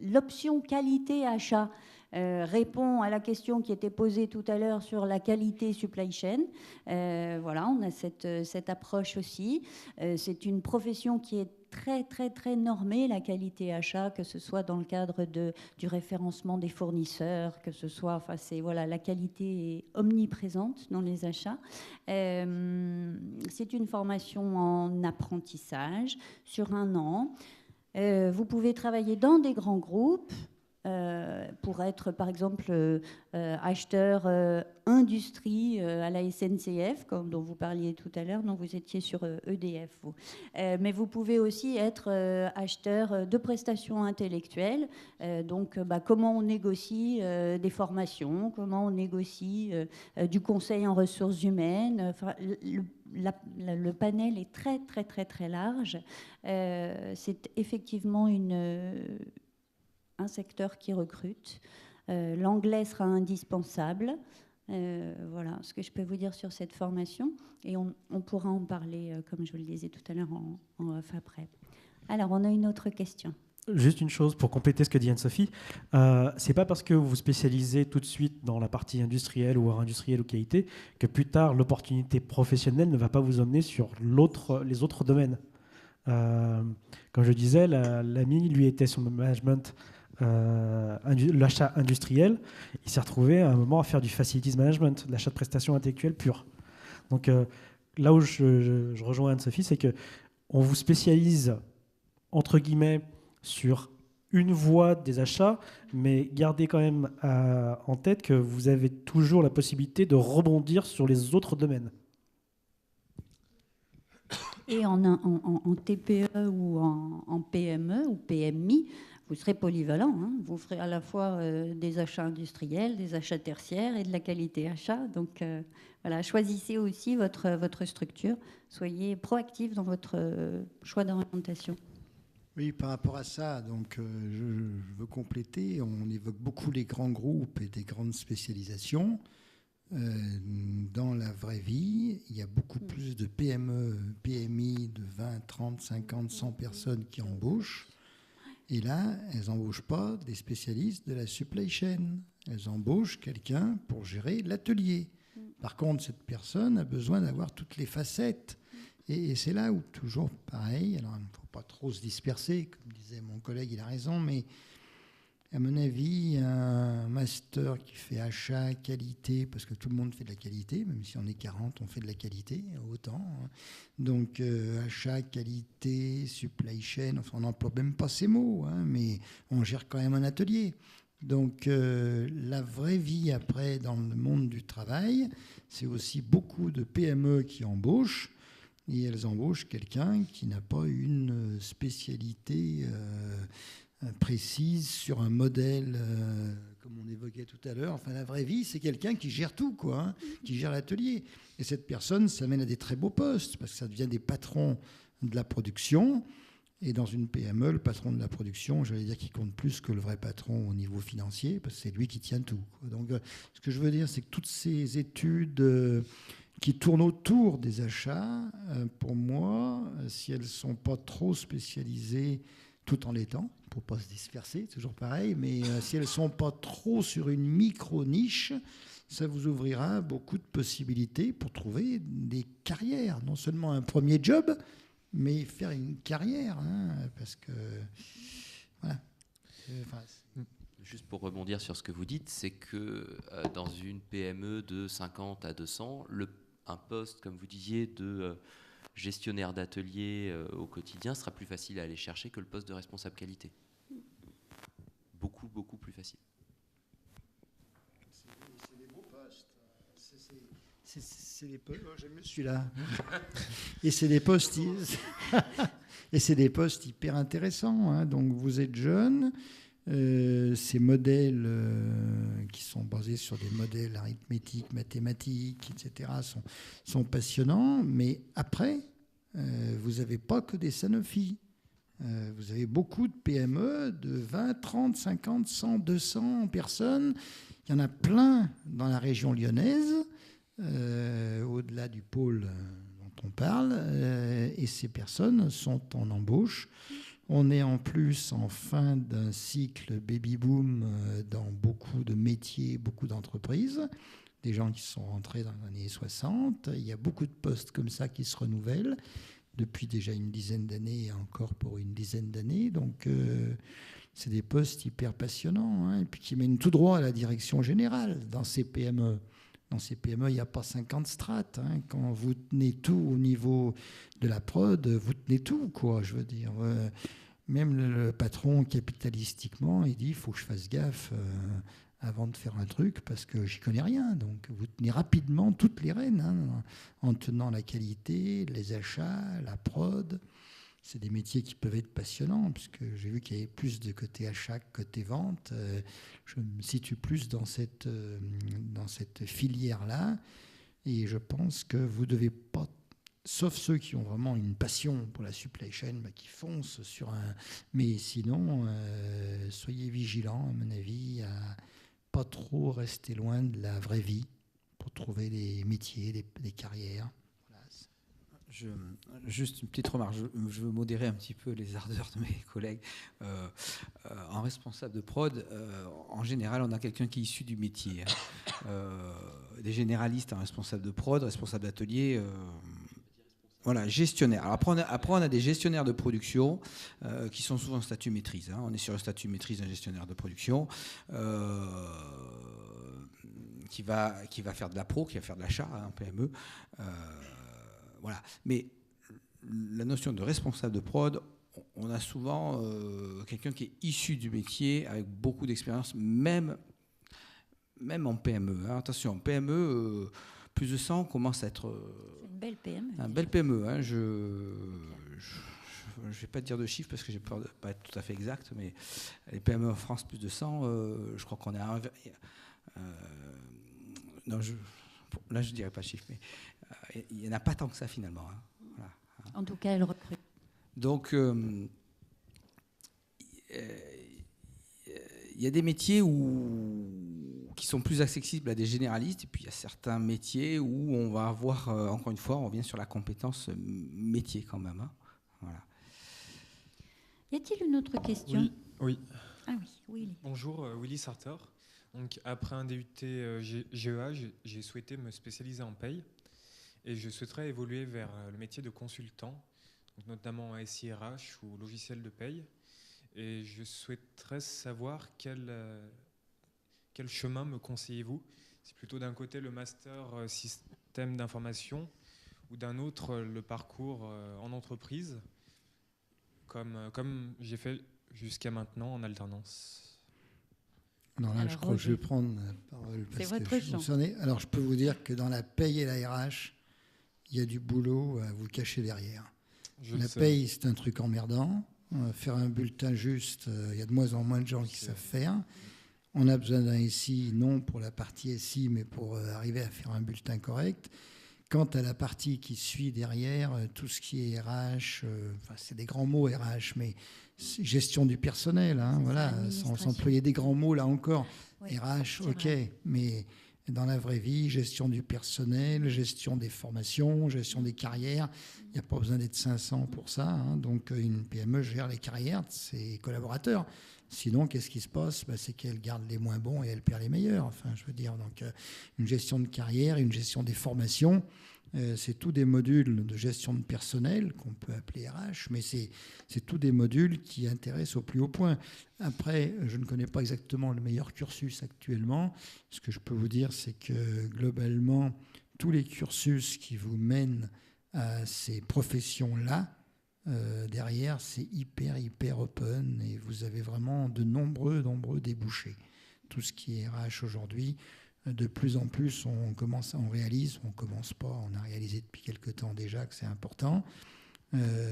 A: l'option qualité achat répond à la question qui était posée tout à l'heure sur la qualité supply chain. Voilà, on a cette approche aussi. C'est une profession qui est très, très, très normée, la qualité achat, que ce soit dans le cadre du référencement des fournisseurs, que ce soit... la qualité est omniprésente dans les achats. C'est une formation en apprentissage sur 1 an. Vous pouvez travailler dans des grands groupes pour être, par exemple, acheteur industrie à la SNCF, dont vous parliez tout à l'heure. Non, vous étiez sur EDF, vous. Mais vous pouvez aussi être acheteur de prestations intellectuelles. Donc, comment on négocie des formations, comment on négocie du conseil en ressources humaines. Le panel est très, très, très, très large. C'est effectivement un secteur qui recrute. L'anglais sera indispensable. Voilà ce que je peux vous dire sur cette formation. Et on pourra en parler, comme je vous le disais tout à l'heure, en off après. Alors, on a une autre question.
F: Juste une chose pour compléter ce que dit Anne-Sophie. C'est pas parce que vous vous spécialisez tout de suite dans la partie industrielle ou industrielle ou qualité que plus tard, l'opportunité professionnelle ne va pas vous emmener sur les autres domaines. Comme je disais, l'ami, lui, était sur le management, l'achat industriel. Il s'est retrouvé à un moment à faire du facilities management, de l'achat de prestations intellectuelles pures. Donc là où je rejoins Anne-Sophie, c'est que on vous spécialise, entre guillemets, sur une voie des achats, mais gardez quand même en tête que vous avez toujours la possibilité de rebondir sur les autres domaines.
A: Et en TPE ou en PME ou PMI, vous serez polyvalent. Hein. Vous ferez à la fois des achats industriels, des achats tertiaires et de la qualité achat. Donc voilà, choisissez aussi votre structure. Soyez proactif dans votre choix d'orientation.
D: Oui, par rapport à ça, donc, je veux compléter. On évoque beaucoup les grands groupes et des grandes spécialisations. Dans la vraie vie, il y a beaucoup plus de PME, PMI de 20, 30, 50, 100 personnes qui embauchent. Et là, elles n'embauchent pas des spécialistes de la supply chain. Elles embauchent quelqu'un pour gérer l'atelier. Par contre, cette personne a besoin d'avoir toutes les facettes. Et c'est là où, toujours pareil, alors il ne faut pas trop se disperser, comme disait mon collègue, il a raison, mais à mon avis, un master qui fait achat, qualité, parce que tout le monde fait de la qualité, même si on est 40, on fait de la qualité, autant. Donc, achat, qualité, supply chain, enfin, on n'emploie même pas ces mots, hein, mais on gère quand même un atelier. Donc, la vraie vie après, dans le monde du travail, c'est aussi beaucoup de PME qui embauchent, et elles embauchent quelqu'un qui n'a pas une spécialité précise sur un modèle, comme on évoquait tout à l'heure. Enfin, la vraie vie, c'est quelqu'un qui gère tout, quoi, hein, qui gère l'atelier. Et cette personne, ça mène à des très beaux postes, parce que ça devient des patrons de la production. Et dans une PME, le patron de la production, j'allais dire qu'il compte plus que le vrai patron au niveau financier, parce que c'est lui qui tient tout, quoi. Donc, ce que je veux dire, c'est que toutes ces études qui tournent autour des achats, pour moi, si elles ne sont pas trop spécialisées, tout en l'étant, pour ne pas se disperser, toujours pareil, mais si elles ne sont pas trop sur une micro-niche, ça vous ouvrira beaucoup de possibilités pour trouver des carrières. Non seulement un premier job, mais faire une carrière, hein, parce que... Voilà.
E: Juste pour rebondir sur ce que vous dites, c'est que dans une PME de 50 à 200, un poste, comme vous disiez, de gestionnaire d'atelier au quotidien sera plus facile à aller chercher que le poste de responsable qualité. Beaucoup, beaucoup plus facile.
D: C'est des beaux postes. C'est des postes. Oh, j'aime mieux celui-là. Et c'est des postes. Et c'est des postes hyper intéressants. Hein. Donc vous êtes jeune. Ces modèles qui sont basés sur des modèles arithmétiques, mathématiques, etc., sont passionnants. Mais après, vous n'avez pas que des Sanofi. Vous avez beaucoup de PME de 20, 30, 50, 100, 200 personnes. Il y en a plein dans la région lyonnaise, au-delà du pôle dont on parle. Et ces personnes sont en embauche. On est en plus en fin d'un cycle baby-boom dans beaucoup de métiers, beaucoup d'entreprises. Des gens qui sont rentrés dans les années 60. Il y a beaucoup de postes comme ça qui se renouvellent depuis déjà une dizaine d'années et encore pour une dizaine d'années. Donc, c'est des postes hyper passionnants, hein, et puis qui mènent tout droit à la direction générale dans ces PME. Dans ces PME, il n'y a pas 50 strates. Hein. Quand vous tenez tout au niveau de la prod, vous tenez tout, quoi, je veux dire. Même le patron, capitalistiquement, il dit il faut que je fasse gaffe avant de faire un truc parce que j'y connais rien. Donc, vous tenez rapidement toutes les rênes, hein, en tenant la qualité, les achats, la prod. C'est des métiers qui peuvent être passionnants, puisque j'ai vu qu'il y avait plus de côté achat que côté vente. Je me situe plus dans cette filière-là. Et je pense que vous ne devez pas, sauf ceux qui ont vraiment une passion pour la supply chain, qui foncent sur un... Mais sinon, soyez vigilants, à mon avis, à pas trop rester loin de la vraie vie pour trouver des métiers, des carrières.
C: Juste une petite remarque, je veux modérer un petit peu les ardeurs de mes collègues. En responsable de prod, en général, on a quelqu'un qui est issu du métier. Des généralistes en responsable de prod, responsable d'atelier, voilà, gestionnaire. Alors après, on a des gestionnaires de production qui sont souvent en statut maîtrise. Hein. On est sur le statut maîtrise d'un gestionnaire de production qui va faire de la pro, qui va faire de l'achat, hein, PME. Voilà. Mais la notion de responsable de prod, on a souvent quelqu'un qui est issu du métier avec beaucoup d'expérience, même en PME. Hein. Attention, PME, plus de 100 commence à être...
A: C'est une belle PME.
C: Une belle PME. Hein. Je ne vais pas te dire de chiffres parce que j'ai peur de ne pas être tout à fait exact, mais les PME en France, plus de 100, je crois qu'on est à... non, là, je ne dirais pas de chiffres, mais il n'y en a pas tant que ça finalement. Hein. Voilà.
A: En tout cas, elle recrute.
C: Donc, il y a des métiers qui sont plus accessibles à des généralistes, et puis il y a certains métiers où on va avoir, encore une fois, on revient sur la compétence métier quand même. Hein. Voilà.
A: Y a-t-il une autre question?
M: Oui.
A: Ah oui, Willy.
M: Bonjour, Willy Sartor. Donc, après un DUT GEA, j'ai souhaité me spécialiser en paye et je souhaiterais évoluer vers le métier de consultant, donc notamment en SIRH ou logiciel de paye. Et je souhaiterais savoir quel chemin me conseillez-vous? C'est plutôt d'un côté le master système d'information ou d'un autre le parcours en entreprise, comme j'ai fait jusqu'à maintenant en alternance.
D: Non, là, je crois que je vais prendre la parole parce que je suis concerné. Alors, je peux vous dire que dans la paye et la RH, il y a du boulot à vous cacher derrière. La paye, c'est un truc emmerdant. Faire un bulletin juste, il y a de moins en moins de gens qui savent faire. On a besoin d'un SI, non pour la partie SI, mais pour arriver à faire un bulletin correct. Quant à la partie qui suit derrière, tout ce qui est RH, c'est des grands mots RH, mais gestion du personnel, hein, voilà, sans employer des grands mots là encore. Oui, RH, ok, mais dans la vraie vie, gestion du personnel, gestion des formations, gestion des carrières, il n'y a pas besoin d'être 500 pour ça. Hein, donc une PME gère les carrières de ses collaborateurs. Sinon, qu'est-ce qui se passe? C'est qu'elle garde les moins bons et elle perd les meilleurs. Enfin, je veux dire, donc une gestion de carrière, une gestion des formations, c'est tous des modules de gestion de personnel qu'on peut appeler RH, mais c'est tous des modules qui intéressent au plus haut point. Après, je ne connais pas exactement le meilleur cursus actuellement. Ce que je peux vous dire, c'est que globalement, tous les cursus qui vous mènent à ces professions-là, derrière, c'est hyper open et vous avez vraiment de nombreux débouchés. Tout ce qui est RH aujourd'hui, de plus en plus, on réalise, on commence pas, on a réalisé depuis quelque temps déjà que c'est important.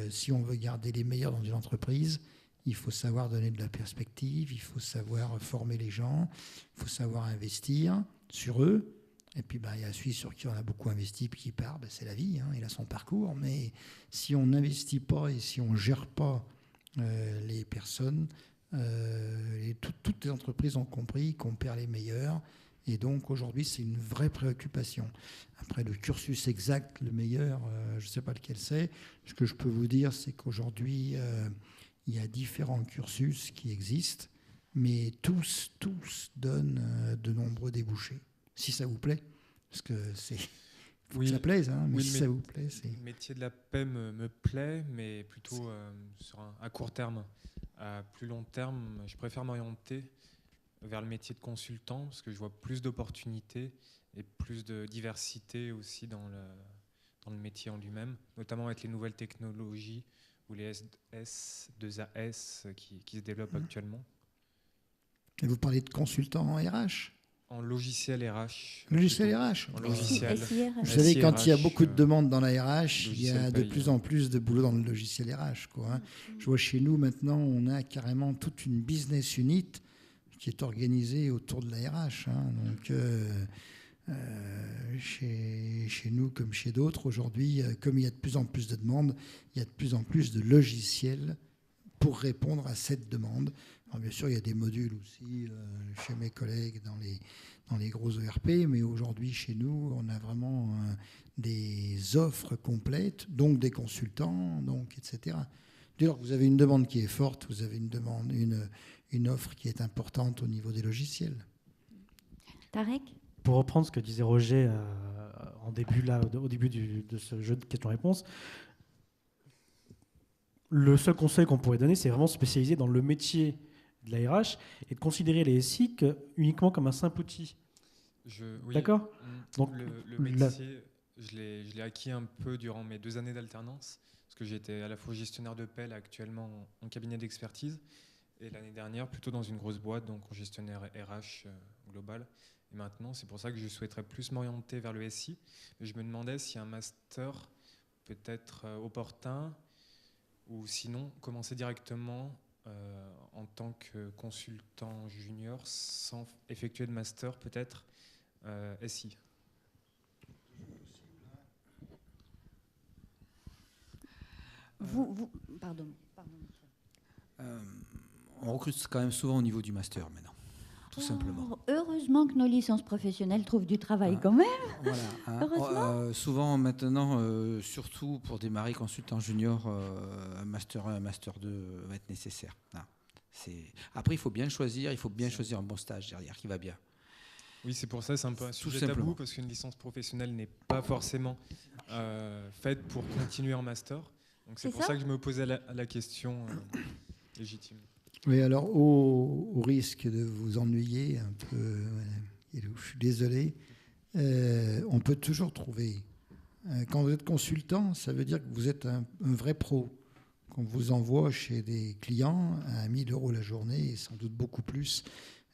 D: Si on veut garder les meilleurs dans une entreprise, il faut savoir donner de la perspective, il faut savoir former les gens, il faut savoir investir sur eux. Et puis, il y a celui sur qui on a beaucoup investi puis qui part, c'est la vie, hein, il a son parcours. Mais si on n'investit pas et si on ne gère pas les personnes, toutes les entreprises ont compris qu'on perd les meilleurs. Et donc, aujourd'hui, c'est une vraie préoccupation. Après, le cursus exact, le meilleur, je ne sais pas lequel c'est. Ce que je peux vous dire, c'est qu'aujourd'hui, il y a différents cursus qui existent, mais tous donnent de nombreux débouchés. Si ça vous plaît, parce que c'est... Faut que ça plaise, hein, mais si ça vous plaît, c'est...
M: Le métier de la paix me plaît, mais plutôt sur un court terme. À plus long terme, je préfère m'orienter vers le métier de consultant, parce que je vois plus d'opportunités et plus de diversité aussi dans le métier en lui-même, notamment avec les nouvelles technologies ou les S2AS qui se développent actuellement.
D: Et vous parlez de consultant en RH ?
M: En logiciel RH.
D: Logiciel RH.
M: En logiciel.
D: Vous savez, quand il y a beaucoup de demandes dans la RH, il y a de plus en plus de boulot dans le logiciel RH. Quoi, hein. Je vois chez nous, maintenant, on a carrément toute une business unit qui est organisée autour de la RH. Hein. Donc, chez nous, comme chez d'autres, aujourd'hui, comme il y a de plus en plus de demandes, il y a de plus en plus de logiciels pour répondre à cette demande. Alors bien sûr, il y a des modules aussi chez mes collègues dans les gros ERP, mais aujourd'hui, chez nous, on a vraiment des offres complètes, donc des consultants, donc, etc. Dès lors que vous avez une demande qui est forte, vous avez une offre qui est importante au niveau des logiciels.
A: Tarek ?
F: Pour reprendre ce que disait Roger au début de ce jeu de questions-réponses, le seul conseil qu'on pourrait donner, c'est vraiment se spécialiser dans le métier de la RH et de considérer les SI uniquement comme un simple outil.
M: Oui,
F: d'accord.
M: Donc le métier, je l'ai acquis un peu durant mes 2 années d'alternance. parce que j'étais à la fois gestionnaire de paie, là, actuellement en cabinet d'expertise, et l'année dernière plutôt dans une grosse boîte, donc en gestionnaire RH global. Et maintenant, c'est pour ça que je souhaiterais plus m'orienter vers le SI. Mais je me demandais si un master peut être opportun, ou sinon commencer directement en tant que consultant junior sans effectuer de master, peut-être SI.
A: Pardon.
C: On recrute quand même souvent au niveau du master maintenant, tout simplement.
A: Heureusement que nos licences professionnelles trouvent du travail quand même.
C: Voilà, hein.
A: Heureusement.
C: Souvent maintenant, surtout pour démarrer consultant junior, un master 1, un master 2 va être nécessaire. Non, après, il faut bien choisir, un bon stage derrière qui va bien.
M: Oui, c'est pour ça, c'est un peu un sujet tabou, parce qu'une licence professionnelle n'est pas forcément faite pour continuer en master. Donc c'est pour ça que je me posais la question légitime.
D: Oui, alors au risque de vous ennuyer un peu, je suis désolé, on peut toujours trouver. Quand vous êtes consultant, ça veut dire que vous êtes un vrai pro. Qu'on vous envoie chez des clients à 1 000 € la journée et sans doute beaucoup plus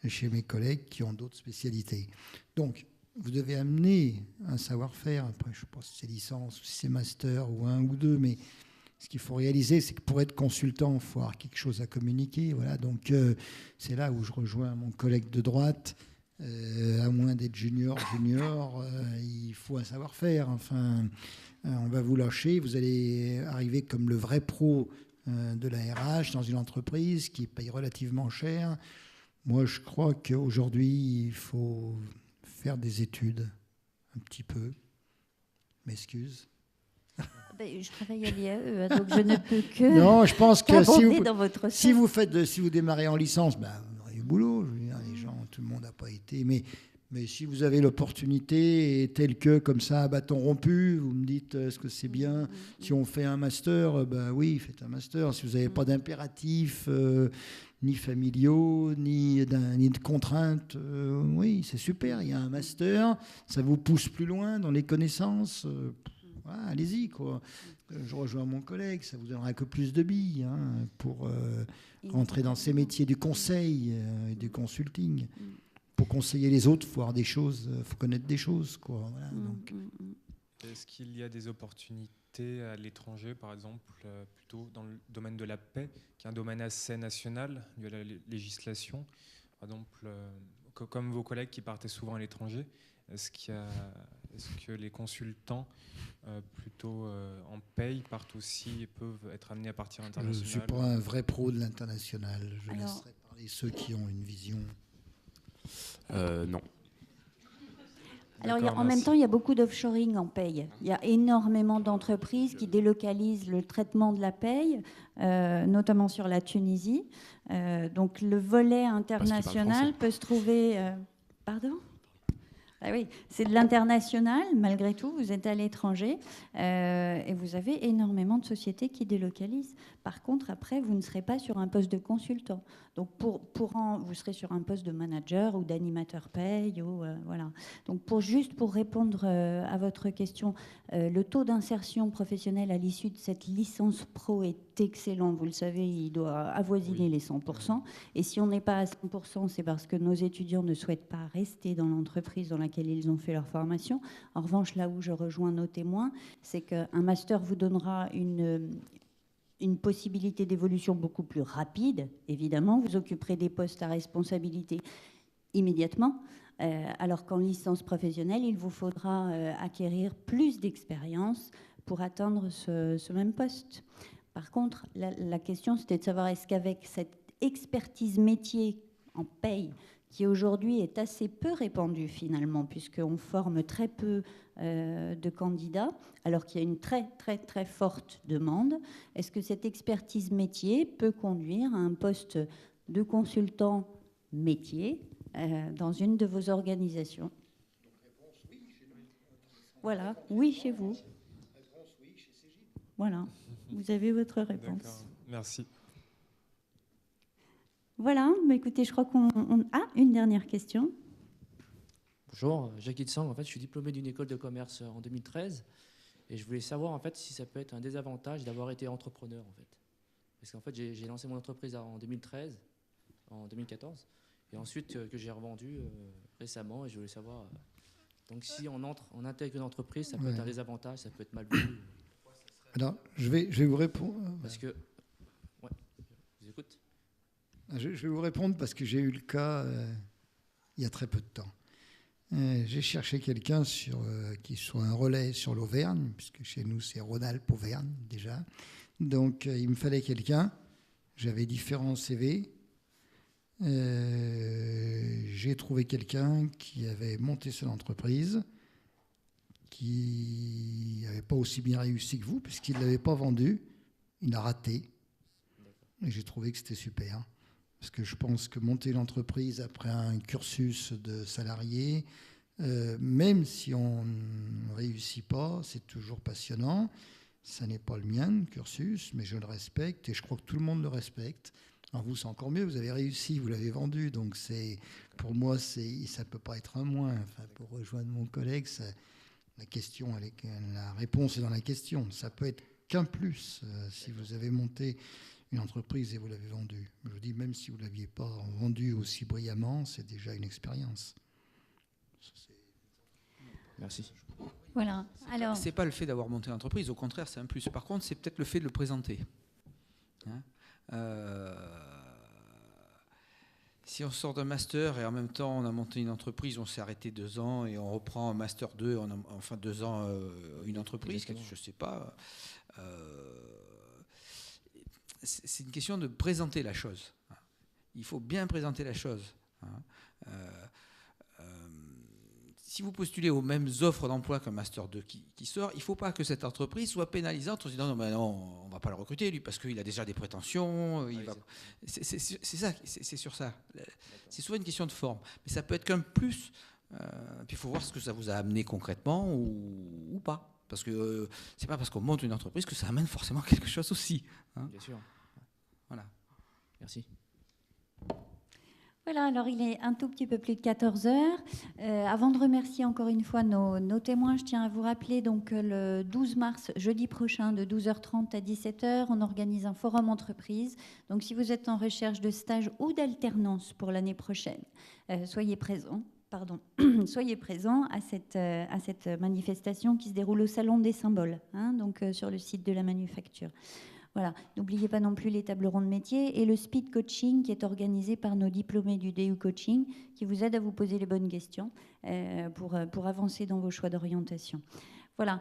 D: chez mes collègues qui ont d'autres spécialités. Donc, vous devez amener un savoir-faire. Après, je ne sais pas si c'est licence, si c'est master ou 1 ou 2, mais ce qu'il faut réaliser, c'est que pour être consultant, il faut avoir quelque chose à communiquer. Voilà. Donc, c'est là où je rejoins mon collègue de droite. À moins d'être junior, il faut un savoir-faire. Enfin, on va vous lâcher. Vous allez arriver comme le vrai pro de la RH dans une entreprise qui paye relativement cher. Moi, je crois qu'aujourd'hui, il faut faire des études un petit peu. M'excuse.
A: Je travaille à l'IAE, donc je ne peux que.
D: Non, je pense que
A: si
D: vous démarrez en licence, vous aurez du boulot. Je veux dire, les gens, tout le monde n'a pas été. Mais si vous avez l'opportunité, telle que comme ça, à bâton rompu, vous me dites est-ce que c'est bien si on fait un master, oui, faites un master. Si vous n'avez pas d'impératifs, ni familiaux, ni de contraintes, oui, c'est super. Il y a un master, ça vous pousse plus loin dans les connaissances. Voilà, allez-y, quoi. Je rejoins mon collègue, ça vous donnera que plus de billes pour rentrer dans ces métiers du conseil et du consulting. Pour conseiller les autres, il faut avoir des choses, faut connaître des choses, quoi. Voilà, donc.
M: Est-ce qu'il y a des opportunités à l'étranger, par exemple, plutôt dans le domaine de la paix, qui est un domaine assez national, dû à la législation, par exemple, comme vos collègues qui partaient souvent à l'étranger, est-ce que les consultants plutôt en paye partent aussi et peuvent être amenés à partir à l'international?
D: Je ne suis pas un vrai pro de l'international. Je laisserai parler ceux qui ont une vision.
B: Non.
A: Alors, en même temps, il y a beaucoup d'offshoring en paye. Il y a énormément d'entreprises qui délocalisent le traitement de la paye, notamment sur la Tunisie. Donc, le volet international peut se trouver... Pardon ? Ah oui, c'est de l'international, malgré tout, vous êtes à l'étranger et vous avez énormément de sociétés qui délocalisent. Par contre, après, vous ne serez pas sur un poste de consultant. Donc, vous serez sur un poste de manager ou d'animateur paye. Voilà. Donc, pour répondre à votre question, le taux d'insertion professionnelle à l'issue de cette licence pro est excellent. Vous le savez, il doit avoisiner les 100%. Et si on n'est pas à 100%, c'est parce que nos étudiants ne souhaitent pas rester dans l'entreprise dans laquelle ils ont fait leur formation. En revanche, là où je rejoins nos témoins, c'est qu'un master vous donnera une possibilité d'évolution beaucoup plus rapide. Évidemment, vous occuperez des postes à responsabilité immédiatement, alors qu'en licence professionnelle, il vous faudra acquérir plus d'expérience pour atteindre ce même poste. Par contre, la question, c'était de savoir est-ce qu'avec cette expertise métier en paye, qui aujourd'hui est assez peu répandue finalement, puisqu'on forme très peu de candidats, alors qu'il y a une très très très forte demande. Est-ce que cette expertise métier peut conduire à un poste de consultant métier dans une de vos organisations? Voilà, oui chez vous. Voilà, vous avez votre réponse.
M: D'accord, merci.
A: Voilà, mais écoutez, je crois qu'on a une dernière question.
N: Bonjour, Jacques Hitsang. En fait, je suis diplômé d'une école de commerce en 2013 Et je voulais savoir en fait si ça peut être un désavantage d'avoir été entrepreneur en fait. Parce qu'en fait j'ai lancé mon entreprise en 2013, en 2014, et ensuite que j'ai revendu récemment, et je voulais savoir. Donc si on intègre une entreprise, ça peut être un désavantage, ça peut être mal vu.
D: Alors je vais vous répondre.
N: Parce que, ouais, je vous écoute.
D: Je vais vous répondre parce que j'ai eu le cas il y a très peu de temps. J'ai cherché quelqu'un qui soit un relais sur l'Auvergne, puisque chez nous c'est Rhône-Alpes-Auvergne déjà. Donc il me fallait quelqu'un. J'avais différents CV. J'ai trouvé quelqu'un qui avait monté son entreprise, qui n'avait pas aussi bien réussi que vous, puisqu'il ne l'avait pas vendu. Il a raté. Et j'ai trouvé que c'était super. Parce que je pense que monter une entreprise après un cursus de salarié, même si on ne réussit pas, c'est toujours passionnant. Ça n'est pas le mien, le cursus, mais je le respecte et je crois que tout le monde le respecte. Alors vous, c'est encore mieux, vous avez réussi, vous l'avez vendu. Donc pour moi, ça ne peut pas être un moins. Enfin, pour rejoindre mon collègue, la réponse est dans la question. Ça peut être qu'un plus si vous avez monté une entreprise et vous l'avez vendue. Je vous dis, même si vous ne l'aviez pas vendue aussi brillamment, c'est déjà une expérience.
N: Merci.
A: Voilà. Alors,
C: c'est pas le fait d'avoir monté l'entreprise, au contraire, c'est un plus. Par contre, c'est peut-être le fait de le présenter. Si on sort d'un master et en même temps on a monté une entreprise, on s'est arrêté 2 ans et on reprend un master 2, enfin 2 ans une entreprise, je ne sais pas. C'est une question de présenter la chose. Il faut bien présenter la chose. Si vous postulez aux mêmes offres d'emploi qu'un Master 2 qui sort, il ne faut pas que cette entreprise soit pénalisante en se disant non, on ne va pas le recruter lui parce qu'il a déjà des prétentions. C'est ça, c'est sur ça. C'est souvent une question de forme. Mais ça peut être qu'un plus. Puis il faut voir ce que ça vous a amené concrètement ou pas. Parce que c'est pas parce qu'on monte une entreprise que ça amène forcément quelque chose aussi.
N: Bien sûr.
C: Voilà.
N: Merci.
A: Voilà, alors il est un tout petit peu plus de 14 heures. Avant de remercier encore une fois nos témoins, je tiens à vous rappeler donc le 12 mars, jeudi prochain, de 12h30 à 17h, on organise un forum entreprise. Donc si vous êtes en recherche de stage ou d'alternance pour l'année prochaine, soyez présents. Soyez présents à cette manifestation qui se déroule au Salon des Symboles, donc sur le site de la Manufacture. Voilà. N'oubliez pas non plus les tables rondes métiers et le speed coaching qui est organisé par nos diplômés du DU Coaching qui vous aide à vous poser les bonnes questions pour avancer dans vos choix d'orientation. Voilà.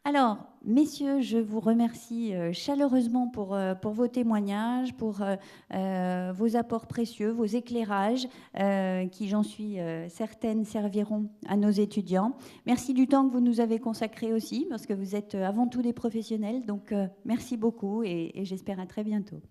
A: Alors, messieurs, je vous remercie chaleureusement pour vos témoignages, pour vos apports précieux, vos éclairages qui, j'en suis certaine, serviront à nos étudiants. Merci du temps que vous nous avez consacré aussi, parce que vous êtes avant tout des professionnels. Donc, merci beaucoup et j'espère à très bientôt.